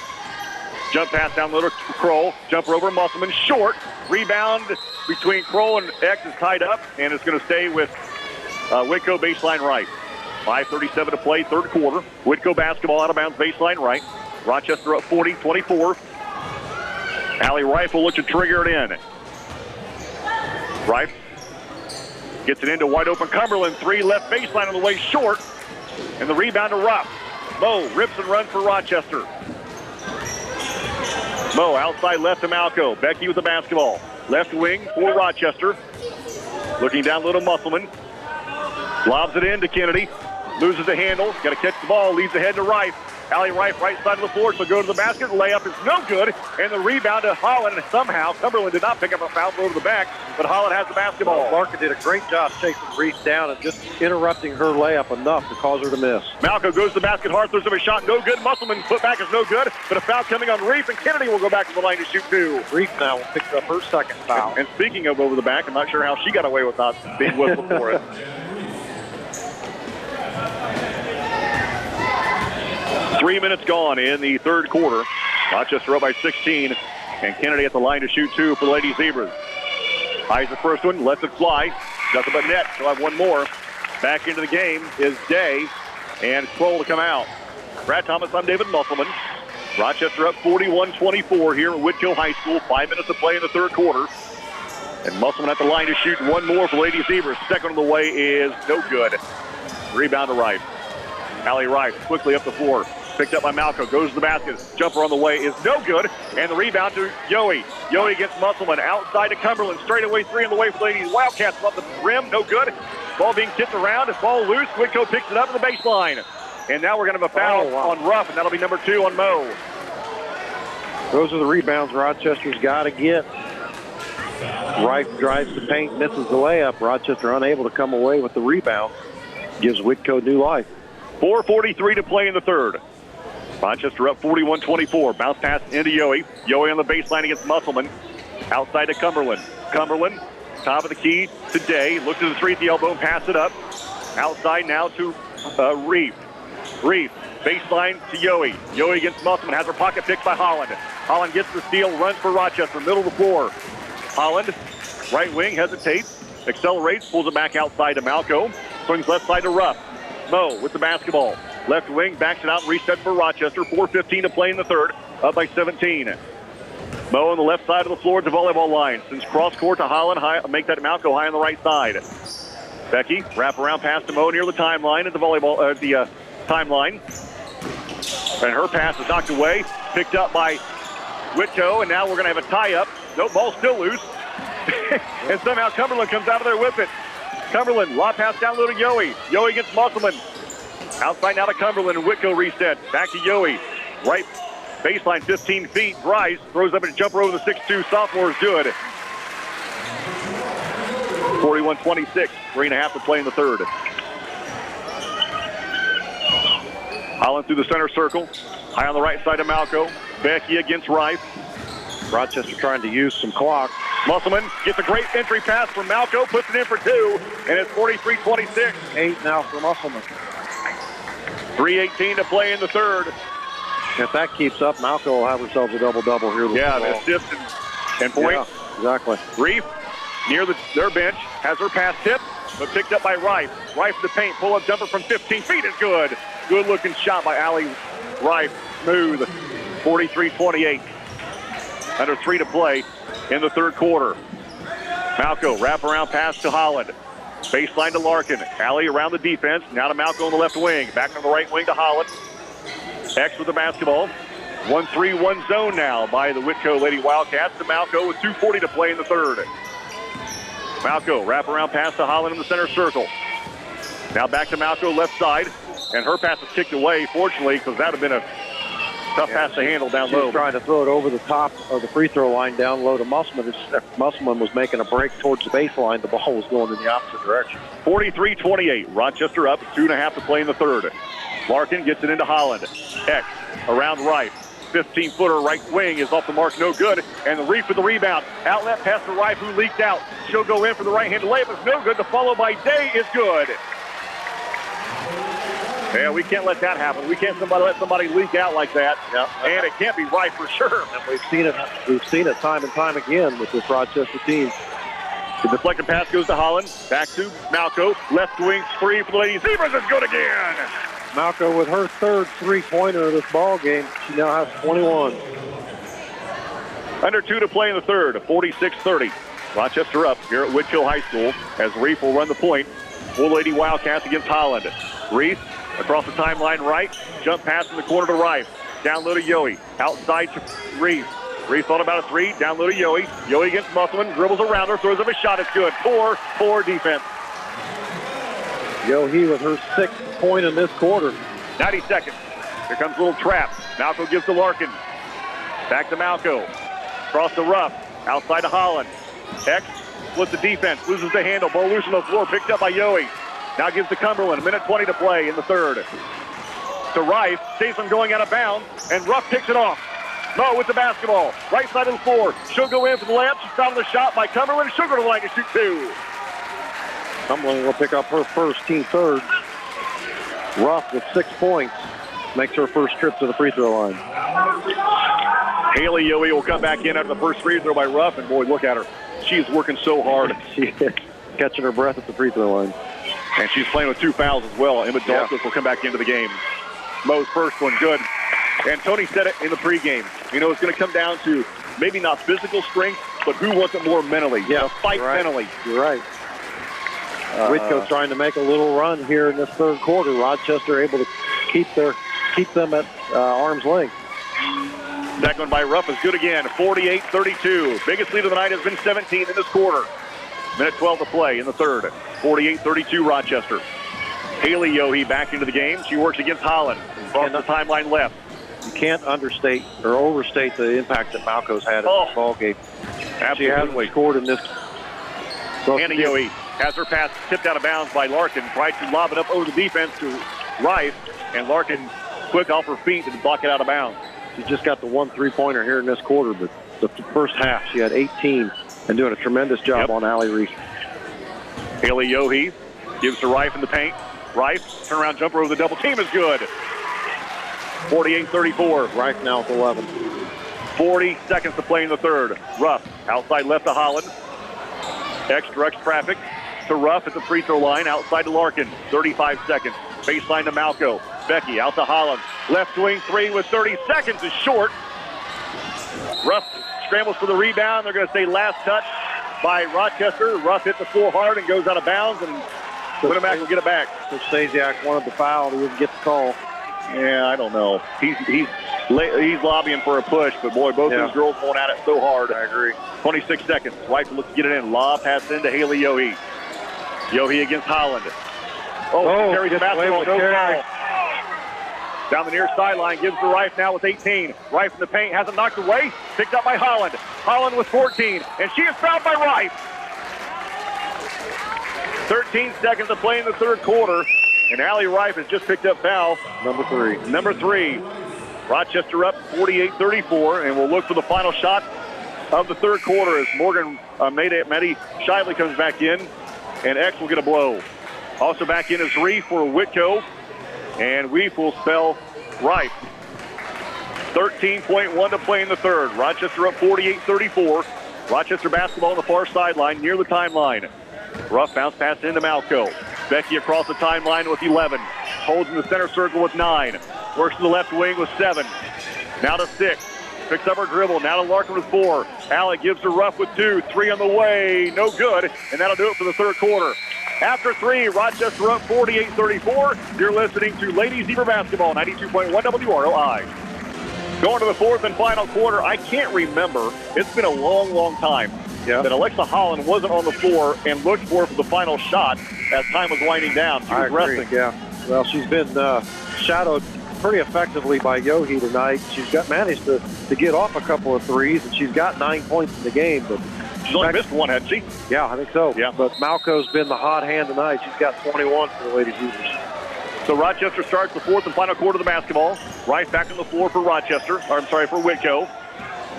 Jump pass down low to Kroll. Jumper over Musselman. Short. Rebound between Kroll and X is tied up, and it's going to stay with Whitko baseline right. 5:37 to play, third quarter. Whitko basketball out of bounds, baseline right. Rochester up 40-24. Allie Rife will look to trigger it in. Rife gets it into wide open Cumberland. 3 left baseline on the way short. And the rebound to Ruff. Moe rips and runs for Rochester. Moe outside left to Malco. Becky with the basketball. Left wing for Rochester. Looking down little Musselman. Lobs it in to Kennedy. Loses the handle. Got to catch the ball. Leads ahead to Rife. Allie Rife right side of the floor. So go to the basket. Layup is no good. And the rebound to Holland. And somehow Cumberland did not pick up a foul throw to the back. But Holland has the basketball. Larkin did a great job chasing Reef down and just interrupting her layup enough to cause her to miss. Malco goes to the basket hard. Throws up a shot. No good. Musselman's putback is no good. But a foul coming on Reef. And Kennedy will go back to the line to shoot 2. Reef now will pick up her second foul. And speaking of over the back, I'm not sure how she got away with not being whistled for it. 3 minutes gone in the third quarter. Rochester up by 16, and Kennedy at the line to shoot 2 for the Lady Zebras. Eyes the first one, lets it fly. Nothing but net. She'll have one more. Back into the game is Day, and Kroll to come out. Brad Thomas, I'm David Musselman. Rochester up 41-24 here at Whitko High School. 5 minutes to play in the third quarter. And Musselman at the line to shoot one more for Lady Zebras. Second on the way is no good. Rebound to Rife. Allie Rife quickly up the floor. Picked up by Malco, goes to the basket. Jumper on the way is no good. And the rebound to Yowie. Yowie against Musselman. Outside to Cumberland. Straightaway 3 on the way for Ladies. Wildcats above the rim. No good. Ball being kicked around. It's ball loose. Whitko picks it up at the baseline. And now we're going to have a foul on Ruff, and that'll be number 2 on Moe. Those are the rebounds Rochester's got to get. Rife drives the paint, misses the layup. Rochester unable to come away with the rebound. Gives Whitko new life. 4:43 to play in the third. Rochester up 41-24. Bounce pass into Yowie. Yowie on the baseline against Musselman. Outside to Cumberland. Cumberland, top of the key to Day. Looks to the 3 at the elbow and pass it up. Outside now to Reef. Reef, baseline to Yowie. Yowie against Musselman. Has her pocket picked by Holland. Holland gets the steal, runs for Rochester. Middle of the floor. Holland, right wing, hesitates. Accelerates, pulls it back outside to Malco. Swings left side to Ruff. Moe with the basketball. Left wing, backs it out and resets for Rochester. 4:15 to play in the third. Up by 17. Moe on the left side of the floor at the volleyball line. Sends cross court to Holland. Make that Malco high on the right side. Becky, wrap around pass to Moe near the timeline at the volleyball, timeline. And her pass is knocked away. Picked up by Whitko. And now we're going to have a tie-up. No, ball still loose. And somehow Cumberland comes out of there with it. Cumberland, lob pass down low to Yowie. Yowie against Musselman. Outside now to Cumberland, and Whitko resets. Back to Yowie. Right baseline, 15 feet. Bryce throws up a jumper over the 6'2". Sophomore is good. 41-26. 3.5 to play in the third. Holland through the center circle. High on the right side of Malco. Becky against Rife. Rochester trying to use some clock. Musselman gets a great entry pass from Malco, puts it in for 2, and it's 43-26. 8 now for Musselman. 3:18 to play in the third. If that keeps up, Malco will have herself a double-double here. Yeah, the assists and points. Yeah, exactly. Reef near their bench, has her pass tip, but picked up by Rife. Rife to the paint, pull-up jumper from 15 feet is good. Good-looking shot by Allie Rife. Smooth, 43-28. Under 3 to play in the third quarter. Malco, wrap-around pass to Holland. Baseline to Larkin. Allie around the defense. Now to Malco on the left wing. Back on the right wing to Holland. X with the basketball. 1-3-1 zone now by the Whitko Lady Wildcats to Malco with 2:40 to play in the third. Malco, wrap-around pass to Holland in the center circle. Now back to Malco, left side. And her pass is kicked away, fortunately, because that would have been a tough pass to handle down low. She was trying to throw it over the top of the free throw line down low to Musselman. Musselman was making a break towards the baseline. The ball was going in the opposite direction. 43-28. Rochester up, 2.5 to play in the third. Larkin gets it into Holland. X around Rife. 15-footer right wing is off the mark, no good. And the Reef with the rebound. Outlet pass to Rife, who leaked out. She'll go in for the right-handed layup. It's no good. The follow by Day is good. Yeah, we can't let that happen. We can't let somebody leak out like that. Yep. And it can't be Rife for sure. And we've seen it time and time again with this Rochester team. The deflected pass goes to Holland. Back to Malco. Left wing spree for the Lady Zebras is good again. Malco with her third three-pointer of this ball game. She now has 21. Under 2 to play in the third, 46-30. Rochester up here at Whitko High School as Reef will run the point. Full Lady Wildcats against Holland. Reef across the timeline right. Jump pass in the corner to Rife. Down low to Yohe. Outside to Reef. Reef thought about a three. Down low to Yohe. Yohe against Musselman. Dribbles around her. Throws up a shot. It's good. 4-4 defense. Yohe with her 6th point in this quarter. 90 seconds. Here comes a little trap. Malco gives to Larkin. Back to Malco. Across the rough. Outside to Holland. X splits the defense. Loses the handle. Ball loose on the floor. Picked up by Yohe. Now gives to Cumberland. 1:20 to play in the third. To Rife. Saves him going out of bounds. And Ruff picks it off. Mo with the basketball. Right side of the floor. She'll go in for the layup. She's fouled the shot by Cumberland. She'll go to the line to shoot 2. Cumberland will pick up her first, team third. Ruff with 6 points. Makes her first trip to the free throw line. Haley Yohe will come back in after the first free throw by Ruff. And boy, look at her. She's working so hard. She's catching her breath at the free throw line. And she's playing with 2 fouls as well. Emma Dahlquist will come back into the game. Mo's first one, good. And Tony said it in the pregame. You know, it's going to come down to maybe not physical strength, but who wants it more mentally? Yeah, fight mentally. You're right. Whitko trying to make a little run here in this third quarter. Rochester able to keep them at arm's length. Second one by Ruff is good again. 48-32. Biggest lead of the night has been 17 in this quarter. 1:12 to play in the third. 48-32 Rochester. Haley Yohe back into the game. She works against Holland. Across the timeline left. You can't understate or overstate the impact that Malco's had in this ball game. Absolutely. She hasn't scored in this. Hannah Yohe has her pass tipped out of bounds by Larkin. Tried to lob it up over the defense to Rife. And Larkin quick off her feet and block it out of bounds. She just got the 1 3-pointer here in this quarter, but the first half she had 18 and doing a tremendous job on Allie Reef. Haley Yohe gives to Rife in the paint. Rife, turnaround jumper over the double team is good. 48-34. Rife now with 11. 40 seconds to play in the third. Ruff, outside left to Holland. X directs traffic to Ruff at the free throw line. Outside to Larkin. 35 seconds. Baseline to Malco. Becky out to Holland. Left wing 3 with 30 seconds is short. Ruff scrambles for the rebound. They're going to say last touch by Rochester. Ruff hits the floor hard and goes out of bounds, and Winamac will get it back. So Stasiak wanted the foul. He didn't get the call. Yeah, I don't know. He's lobbying for a push, but boy, both those girls going at it so hard. I agree. 26 seconds. White looks to get it in. Lob pass into Haley Yohe. Yohe against Holland. Carries the basketball. No foul. Down the near sideline, gives to Rife now with 18. Rife in the paint, hasn't knocked away. Picked up by Holland. Holland with 14, and she is fouled by Rife. 13 seconds to play in the third quarter, and Allie Rife has just picked up foul. Number three. Rochester up 48-34, and we'll look for the final shot of the third quarter as Morgan Maddie Shively comes back in, and X will get a blow. Also back in is Reef for Whitko, and Reef will spell Rife. 13.1 to play in the third. Rochester up 48-34. Rochester basketball on the far sideline near the timeline. Rough bounce pass into Malco. Becky across the timeline with 11. Holds in the center circle with 9. Works to the left wing with 7. Now to 6. Picks up her dribble. Now to Larkin with 4. Alec gives to Ruff with 2. 3 on the way. No good. And that'll do it for the third quarter. After 3, Rochester up 48-34. You're listening to Ladies Zebra Basketball, 92.1 WROI. Going to the fourth and final quarter, I can't remember. It's been a long, long time that Alexa Holland wasn't on the floor and looked for the final shot as time was winding down. She was resting. Yeah. Well, she's been shadowed pretty effectively by Yohe tonight. She's managed to get off a couple of threes, and she's got 9 points in the game. But she's only missed one, hasn't she? Yeah, I think so. Yeah. But Malco's been the hot hand tonight. She's got 21 for the Lady Zebras. So Rochester starts the fourth and final quarter of the basketball. Rice back on the floor for for Whitko.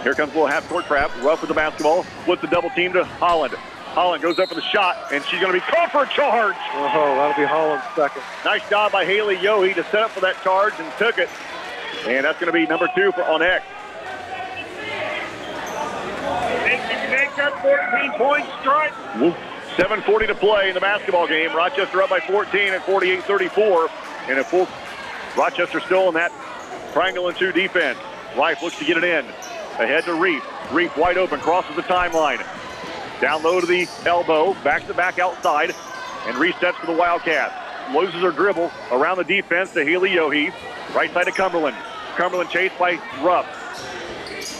Here comes a little half-court trap. Ruff with the basketball. Splits the double team to Holland. Holland goes up for the shot, and she's going to be called for a charge. Oh, that'll be Holland's second. Nice job by Haley Yohe to set up for that charge and took it. And that's going to be number 2 on X. Make that 14-point strike. 7:40 to play in the basketball game. Rochester up by 14 at 48-34. And a full Rochester still in that triangle and 2 defense. Rife looks to get it in. Ahead to Reef. Reef wide open, crosses the timeline. Down low to the elbow, back to back outside, and resets for the Wildcats. Loses her dribble around the defense to Haley Yohe. Right side to Cumberland. Cumberland chased by Ruff.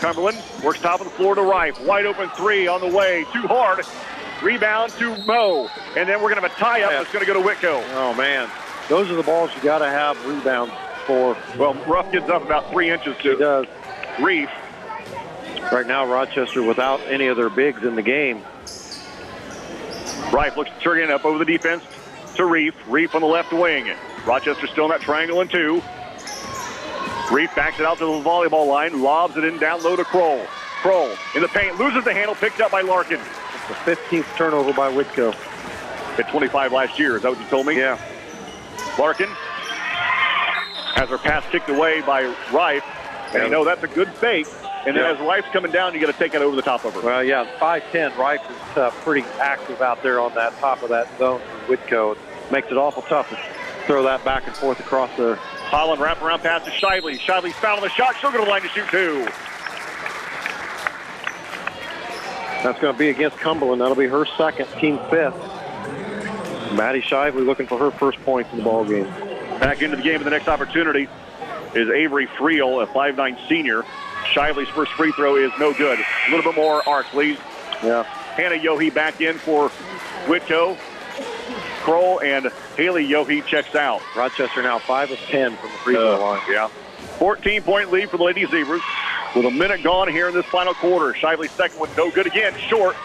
Cumberland works top of the floor to Rife. Wide open 3 on the way. Too hard. Rebound to Moe. And then we're going to have a tie-up that's going to go to Whitko. Oh, man. Those are the balls you got to have rebounds for. Well, Ruff gets up about 3 inches to Reef. Right now, Rochester without any of their bigs in the game. Rife looks to turn it up over the defense to Reef. Reef on the left wing. Rochester still in that triangle and 2. Reef backs it out to the volleyball line, lobs it in down low to Kroll. Kroll in the paint, loses the handle, picked up by Larkin. It's the 15th turnover by Whitko. At 25 last year, is that what you told me? Yeah. Larkin has her pass kicked away by Rife. And you know that's a good fake. And then as Rife's coming down, you got to take it over the top of her. Well, yeah, 5'10", Rife is pretty active out there on that top of that zone for Whitko. It makes it awful tough to throw that back and forth across there. Holland wraparound pass to Shively. Shively's fouled on the shot. She'll go to the line to shoot 2. That's going to be against Cumberland. That'll be her second, team 5th. Maddie Shively looking for her first points in the ball game. Back into the game with the next opportunity is Avery Friel, a 5'9" senior. Shively's first free throw is no good. A little bit more arc, please. Yeah. Hannah Yohe back in for Whitko. Kroll and Haley Yohe checks out. Rochester now 5 of 10 from the free throw line. Yeah. 14-point lead for the Lady Zebras with a minute gone here in this final quarter. Shively's second one no good again, short.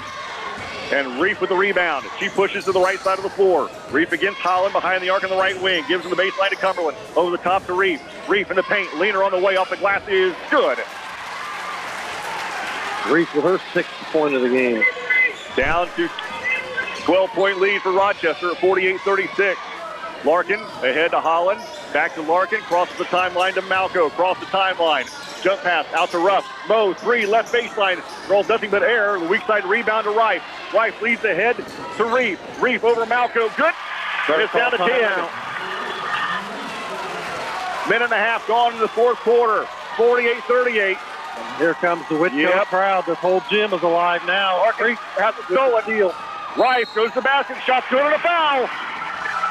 And Reef with the rebound. She pushes to the right side of the floor. Reef against Holland behind the arc on the right wing. Gives him the baseline to Cumberland. Over the top to Reef. Reef in the paint. Leaner on the way off the glass is good. Reef with her 6th point of the game. Down to 12-point lead for Rochester at 48-36. Larkin ahead to Holland. Back to Larkin. Crosses the timeline to Malco. Across the timeline. Jump pass out to Ruff. Moe, 3, left baseline. Rolls nothing but air. The weak side rebound to Rife. Rife leads ahead to Reef. Reef over Malco. Good. It's down to 10. Minute and a half gone in the fourth quarter. 48-38. Here comes the Whitko crowd. This whole gym is alive now. Larkin has a stolen deal. Rife goes to the basket. Shot's good and a foul.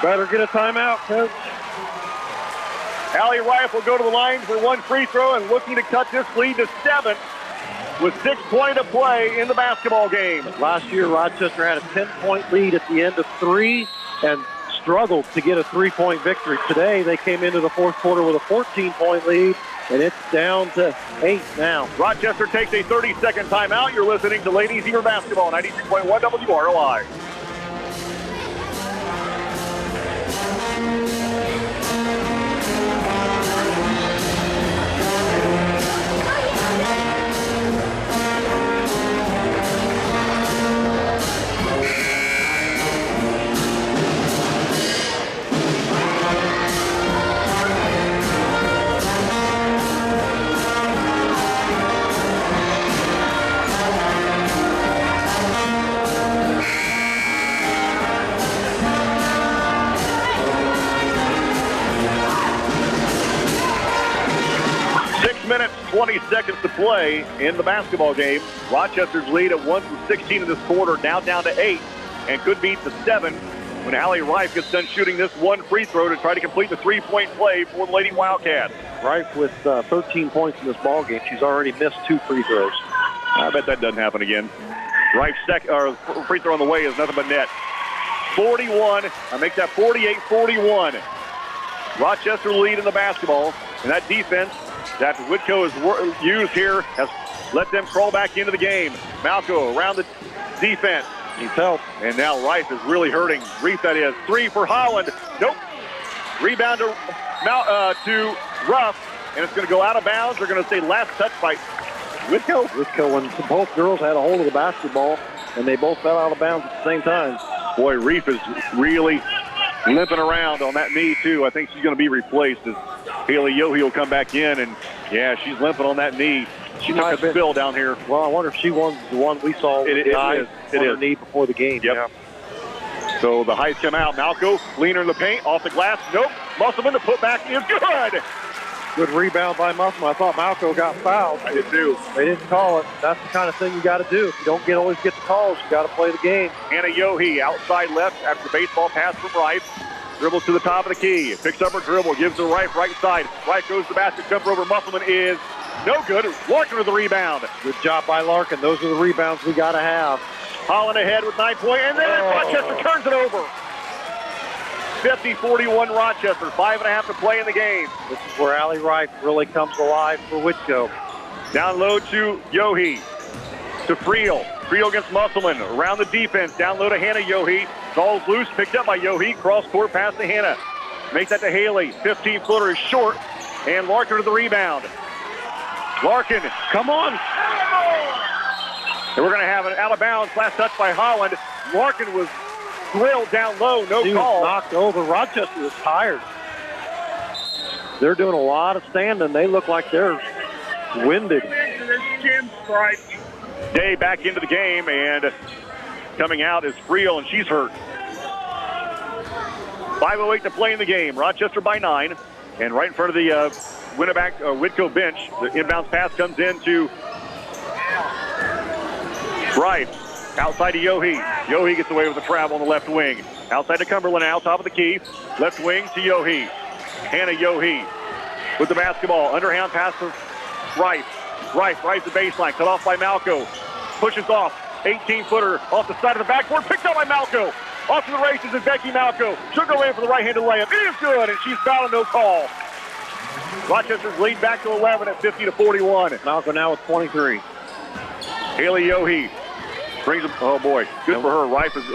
Better get a timeout, coach. Allie Rife will go to the line for 1 free throw and looking to cut this lead to 7 with 6:20 to play in the basketball game. Last year, Rochester had a 10-point lead at the end of 3 and struggled to get a 3-point victory. Today, they came into the fourth quarter with a 14-point lead, and it's down to 8 now. Rochester takes a 30-second timeout. You're listening to Ladies Zebra Basketball, 93.1 WROI. seconds to play in the basketball game. Rochester's lead at 1-16 in this quarter, now down to 8, and could be to 7 when Allie Rife gets done shooting this one free throw to try to complete the three-point play for the Lady Wildcats. Rife with 13 points in this ball game. She's already missed 2 free throws. I bet that doesn't happen again. Rife's free throw on the way is nothing but net. 41, I make that 48-41. Rochester lead in the basketball, and that defense that Whitko has used here has let them crawl back into the game. Malco around the defense. Needs help. And now Rife is really hurting. Reef, that is. 3 for Holland. Nope. Rebound to Ruff, and it's going to go out of bounds. They're going to say last touch by Whitko. Whitko, and both girls had a hold of the basketball, and they both fell out of bounds at the same time. Boy, Reef is really limping around on that knee, too. I think she's going to be replaced as Haley Yohe will come back in, and, yeah, she's limping on that knee. She took a spill down here. Well, I wonder if she was the one we saw it is. on her knee before the game. Yep. Yeah. So the heights come out. Malco, leaner in the paint, off the glass. Nope. Musselman, the putback is good. Good rebound by Musselman. I thought Malco got fouled. I did too. They didn't call it. That's the kind of thing you got to do. If you don't always get the calls, you got to play the game. Hannah Yohe outside left after the baseball pass from Rife. Dribbles to the top of the key. Picks up her dribble. Gives to Rife right side. Rife goes to the basket. Jumper over Musselman is no good. Larkin with the rebound. Good job by Larkin. Those are the rebounds we got to have. Holland ahead with 9 points. And then Rochester turns it over. 50-41 Rochester. 5.5 to play in the game. This is where Allie Rife really comes alive for Whitko. Down low to Yohe. To Friel. Friel against Musselman. Around the defense. Down low to Hannah Yohe. Ball's loose. Picked up by Yohe. Cross court pass to Hannah. Make that to Haley. 15-footer is short. And Larkin to the rebound. Larkin, come on. And we're going to have an out of bounds. Last touch by Holland. Larkin was drilled down low. No call. Knocked over. Rochester was tired. They're doing a lot of standing. They look like they're winded. Day back into the game, and coming out is Friel, and she's hurt. 5:08 to play in the game. Rochester by 9, and right in front of the Whitko bench, the inbounds pass comes in to Rife. Outside to Yohe. Yohe gets away with the travel on the left wing. Outside to Cumberland now, top of the key. Left wing to Yohe. Hannah Yohe with the basketball. Underhand pass to Rife. Rife drives the baseline, cut off by Malco. Pushes off, 18-footer off the side of the backboard, picked up by Malco. Off to the races is Becky Malco. She'll go in for the right-handed layup. It is good, and she's fouled, no call. Rochester's lead back to 11 at 50-41. Malco now with 23. Haley Yohe brings him. Oh boy, good for her.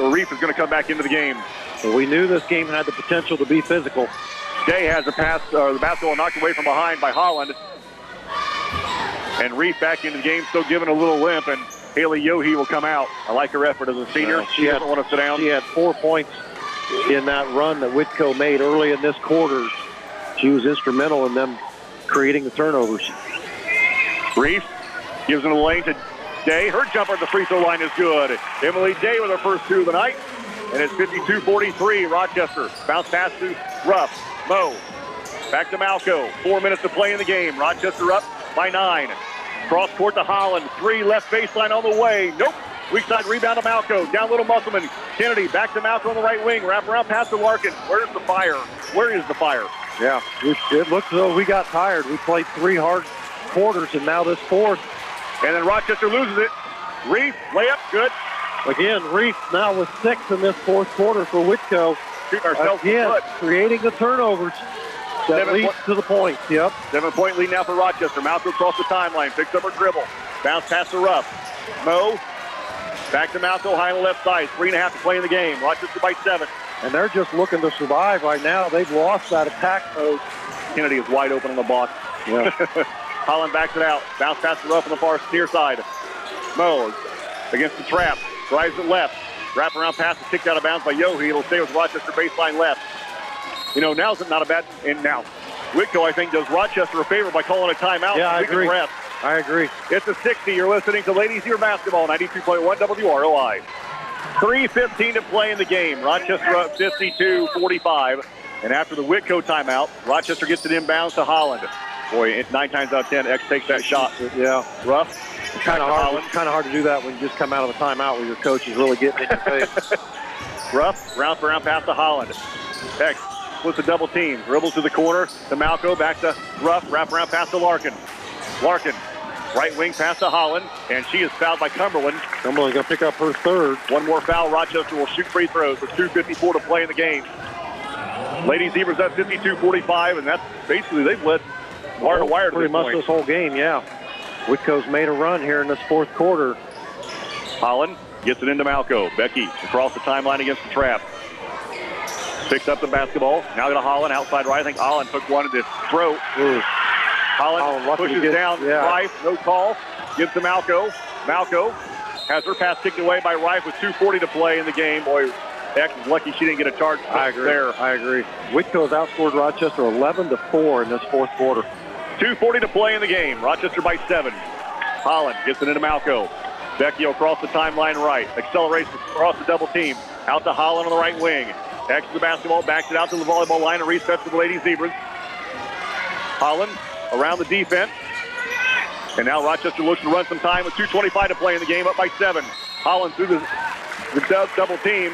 Reef is going to come back into the game. So we knew this game had the potential to be physical. Day has the basketball knocked away from behind by Holland. And Reef back into the game, still giving a little limp, and Haley Yohe will come out. I like her effort as a senior. She doesn't want to sit down. She had 4 points in that run that Whitko made early in this quarter. She was instrumental in them creating the turnovers. Reef gives it a lane to Day. Her jumper at the free throw line is good. Emily Day with her first 2 of the night. And it's 52-43, Rochester. Bounce pass to Ruff. Moe. Back to Malco. 4 minutes to play in the game. Rochester up by 9. Cross court to Holland. 3 left baseline on the way. Nope. Weak side rebound to Malco. Down little Musselman. Kennedy back to Malco on the right wing. Wrap around pass to Larkin. Where's the fire? Where is the fire? Yeah, it looks as though we got tired. We played 3 hard quarters, and now this 4th. And then Rochester loses it. Reef, layup, good. Again, Reef now with 6 in this 4th quarter for Whitko. Shooting ourselves in the foot. Creating the turnovers. That leads to the point. Yep. 7-point lead now for Rochester. Malco across the timeline. Picks up her dribble. Bounce pass to Ruff. Moe. Back to Malco, high on the left side. 3.5 to play in the game. Rochester by 7. And they're just looking to survive right now. They've lost that attack mode. Kennedy is wide open on the block. Yeah. Holland backs it out. Bounce pass to Ruff on the far near side. Moe against the trap. Drives it left. Wrap around pass is kicked out of bounds by Yohe. It'll stay with Rochester baseline left. You know, now's not a bad, and now Whitko, I think, does Rochester a favor by calling a timeout. Yeah, I agree. I agree. It's a 60. You're listening to Ladies Here Basketball, 92.1 WROI. 3:15 to play in the game. Rochester up 52-45. And after the Whitko timeout, Rochester gets it inbounds to Holland. Boy, 9 times out of 10, X takes that shot. Yeah. Rough. It's kind of hard to do that when you just come out of a timeout where your coach is really getting in your face. Rough, round for round pass to Holland. X with the double team. Dribbles to the corner to Malco, back to Ruff, wrap around pass to Larkin. Larkin, right wing pass to Holland, and she is fouled by Cumberland. Cumberland's going to pick up her third. One more foul. Rochester will shoot free throws with 2:54 to play in the game. Lady Zebras at 52-45, and that's basically they've led wire to wire to pretty much this whole game, yeah. Whitko's made a run here in this fourth quarter. Holland gets it into Malco. Becky across the timeline against the trap. Picks up the basketball. Now to Holland outside right. I think Holland took one to throat. Holland pushes down Rife. No call. Gives to Malco. Malco has her pass kicked away by Rife with 2:40 to play in the game. Boy, X is lucky she didn't get a charge. I agree. Whitko has outscored Rochester 11-4 in this fourth quarter. 2:40 to play in the game. Rochester by 7. Holland gets it into Malco. Becky across the timeline right. Accelerates across the double team. Out to Holland on the right wing. X to the basketball. Backs it out to the volleyball line and resets for the Lady Zebras. Holland around the defense. And now Rochester looks to run some time with 2:25 to play in the game, up by 7. Holland through the double team.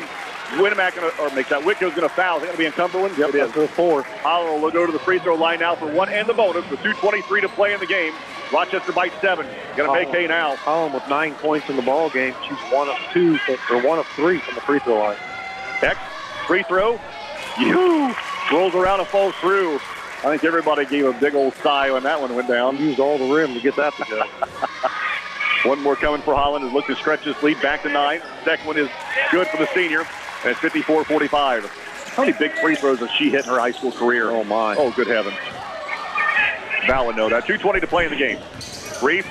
Winamac makes that. Whitko's going to foul. Is it going to be in Cumberland? Yep, that's the fourth. Holland will go to the free throw line now for one and the bonus with 2:23 to play in the game. Rochester by 7. Going to vacate now. Holland with 9 points in the ball game. She's 1 of 3 from the free throw line. X, free throw. Rolls around and falls through. I think everybody gave a big old sigh when that one went down. Used all the rim to get that to go. One more coming for Holland, who's looking to stretch this lead back to 9. Second one is good for the senior. And it's 54-45. How many big free throws has she hit in her high school career? Oh, my. Oh, good heavens. Val would know that. 2:20 to play in the game. Reef,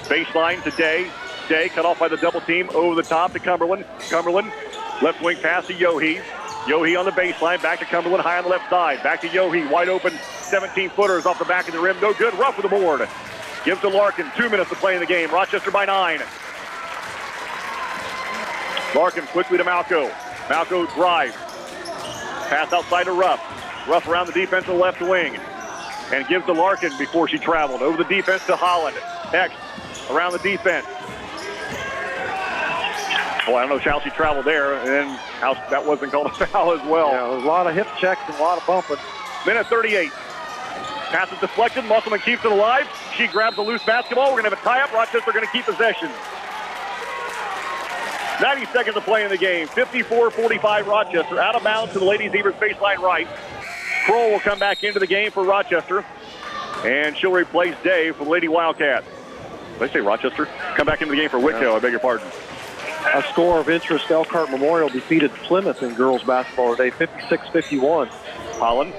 baseline to Day. Day cut off by the double team over the top to Cumberland. Cumberland, left wing pass to Yohe. Yohe on the baseline, back to Cumberland, high on the left side. Back to Yohe, wide open, 17-footers off the back of the rim. No good, Ruff with the board. Gives to Larkin, 2 minutes to play in the game. Rochester by 9. Larkin quickly to Malco. Malco drives. Pass outside to Ruff. Ruff around the defense on the left wing. And gives to Larkin before she traveled. Over the defense to Holland. X around the defense. Well, I don't know how she traveled there. And then how that wasn't called a foul as well. Yeah, there's a lot of hip checks and a lot of bumping. Minute 38. Pass is deflected. Musselman keeps it alive. She grabs a loose basketball. We're going to have a tie-up. Rochester going to keep possession. 90 seconds to play in the game. 54-45 Rochester. Out of bounds to the Lady Zebras baseline right. Kroll will come back into the game for Rochester. And she'll replace Dave for the Lady Wildcats. Did I say Rochester? Come back into the game for Whitko. I beg your pardon. A score of interest, Elkhart Memorial defeated Plymouth in girls basketball today, 56-51. Holland.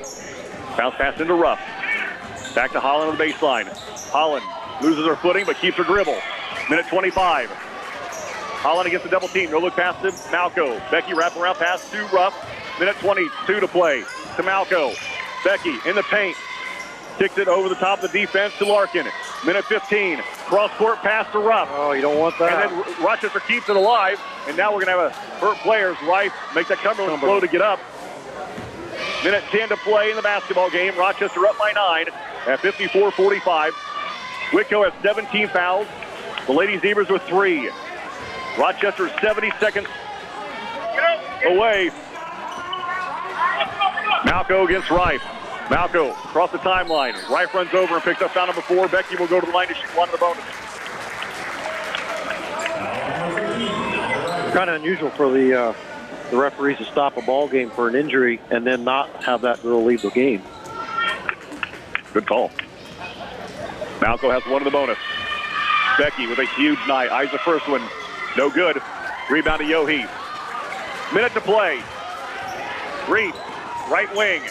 Bounce pass into Ruff. Back to Holland on the baseline. Holland loses her footing but keeps her dribble. Minute 25. Holland against the double team. No look pass to Malco. Becky wraparound pass to Ruff. Minute 22 to play to Malco. Becky in the paint. Kicks it over the top of the defense to Larkin. Minute 15. Cross-court pass to Ruff. Oh, you don't want that. And then Rochester keeps it alive. And now we're going to have a hurt players. Rife make that Cumberland slow to get up. Minute 10 to play in the basketball game. Rochester up by 9 at 54-45. Whitko has 17 fouls. The Lady Zebras with 3. Rochester 70 seconds away. Malco against Rife. Malco across the timeline. Rife runs over and picks up foul number 4. Becky will go to the line to shoot one of the bonus. Kind of unusual for the referees to stop a ball game for an injury and then not have that girl leave the game. Good call. Malco has one of the bonus. Becky with a huge night. Eyes the first one. No good. Rebound to Yohe. Minute to play. Reed, right wing.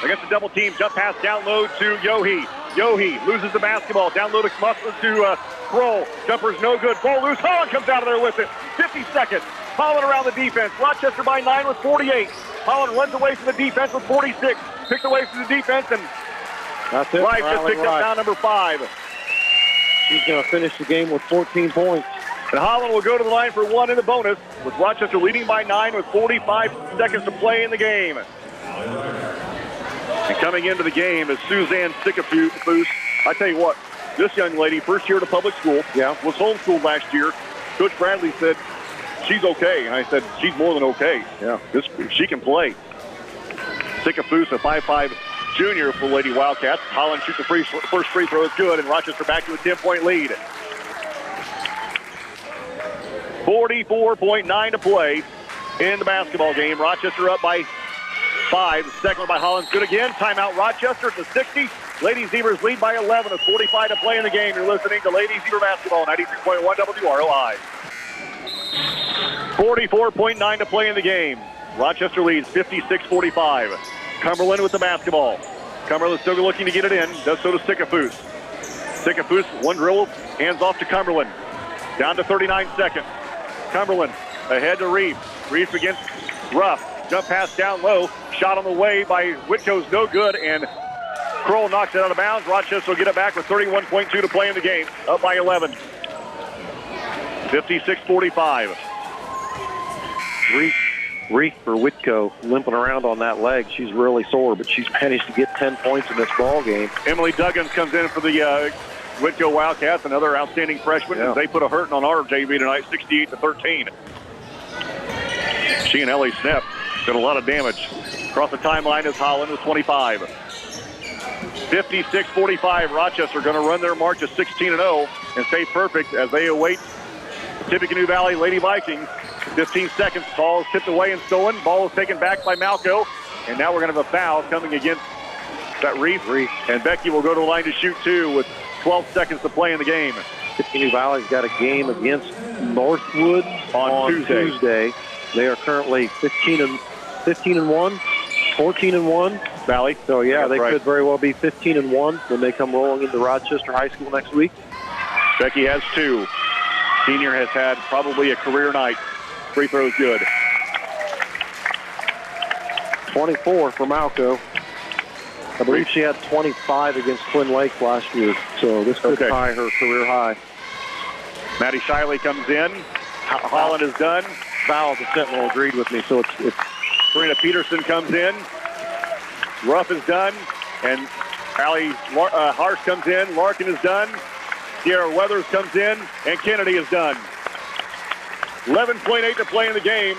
Against the double team. Jump pass down low to Yohe. Yohe loses the basketball. Down low to Kroll. Jumper's no good. Ball loose. Holland comes out of there with it. 50 seconds. Holland around the defense. Rochester by 9 with 48. Holland runs away from the defense with 46. Picks away from the defense, and that's it. Rife just picked up foul number 5. She's going to finish the game with 14 points. And Holland will go to the line for 1 in the bonus, with Rochester leading by 9 with 45 seconds to play in the game. And coming into the game is Suzanne Sickafoose. I tell you what, this young lady, first year to public school, was homeschooled last year. Coach Bradley said, she's okay. And I said, she's more than okay. Yeah, she can play. Sickafoose, a 5'5" junior for Lady Wildcats. Holland shoots the first free throw. It's good, and Rochester back to a 10-point lead. 44.9 to play in the basketball game. Rochester up by 5. Second one by Holland's good again. Timeout Rochester at the 60. Lady Zebras lead by 11 with 45 to play in the game. You're listening to Lady Zebra Basketball, 93.1 WROI. 44.9 to play in the game. Rochester leads 56-45. Cumberland with the basketball. Cumberland still looking to get it in. Does so to Sickafoose. Sickafoose, one dribble, hands off to Cumberland. Down to 39 seconds. Cumberland ahead to Reeves. Reeves against Ruff. Jump pass down low. Shot on the way by Whitko's no good, and Kroll knocks it out of bounds. Rochester will get it back with 31.2 to play in the game. Up by 11. 56-45. Reef for Whitko limping around on that leg. She's really sore, but she's managed to get 10 points in this ball game. Emily Duggins comes in for the Whitko Wildcats, another outstanding freshman. Yeah. They put a hurting on our JV tonight, 68-13. She and Ellie Snepp did a lot of damage. Across the timeline is Holland with 25. 56-45. Rochester going to run their march to 16-0 and stay perfect as they await the Tippecanoe Valley Lady Vikings. 15 seconds. Ball is tipped away and stolen. Ball is taken back by Malco. And now we're going to have a foul coming against that Reef. And Becky will go to the line to shoot two with 12 seconds to play in the game. Tippecanoe Valley's got a game against Northwood on Tuesday. They are currently 15-1, 14-1. Valley. So, yeah, they could very well be 15-1 when they come rolling into Rochester High School next week. Becky has two. Senior has had probably a career night. Free throw is good. 24 for Malco. I believe she had 25 against Twin Lakes last year, so this could tie her career high. Maddie Shiley comes in. Holland is done. Val, the Sentinel, agreed with me, so it's Karina Peterson comes in. Ruff is done, and Allie Harsh comes in. Larkin is done. Sierra Weathers comes in, and Kennedy is done. 11.8 to play in the game.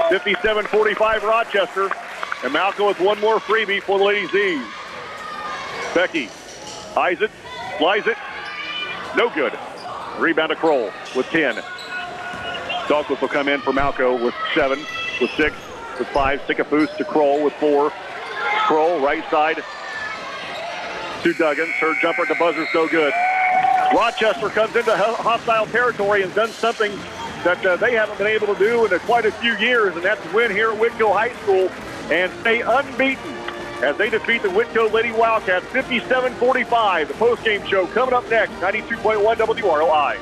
57-45 Rochester. And Malco with one more freebie for the Lady Z's. Becky eyes it, flies it. No good. Rebound to Kroll with 10. Dalquist will come in for Malco with 7, with 6, with 5. Sickafoose to Kroll with 4. Kroll, right side to Duggins. Her jumper at the buzzer's no good. Rochester comes into hostile territory and done something that they haven't been able to do in quite a few years, and that's win here at Whitko High School and stay unbeaten as they defeat the Whitko Lady Wildcats 57-45. The postgame show coming up next, 92.1 WROI.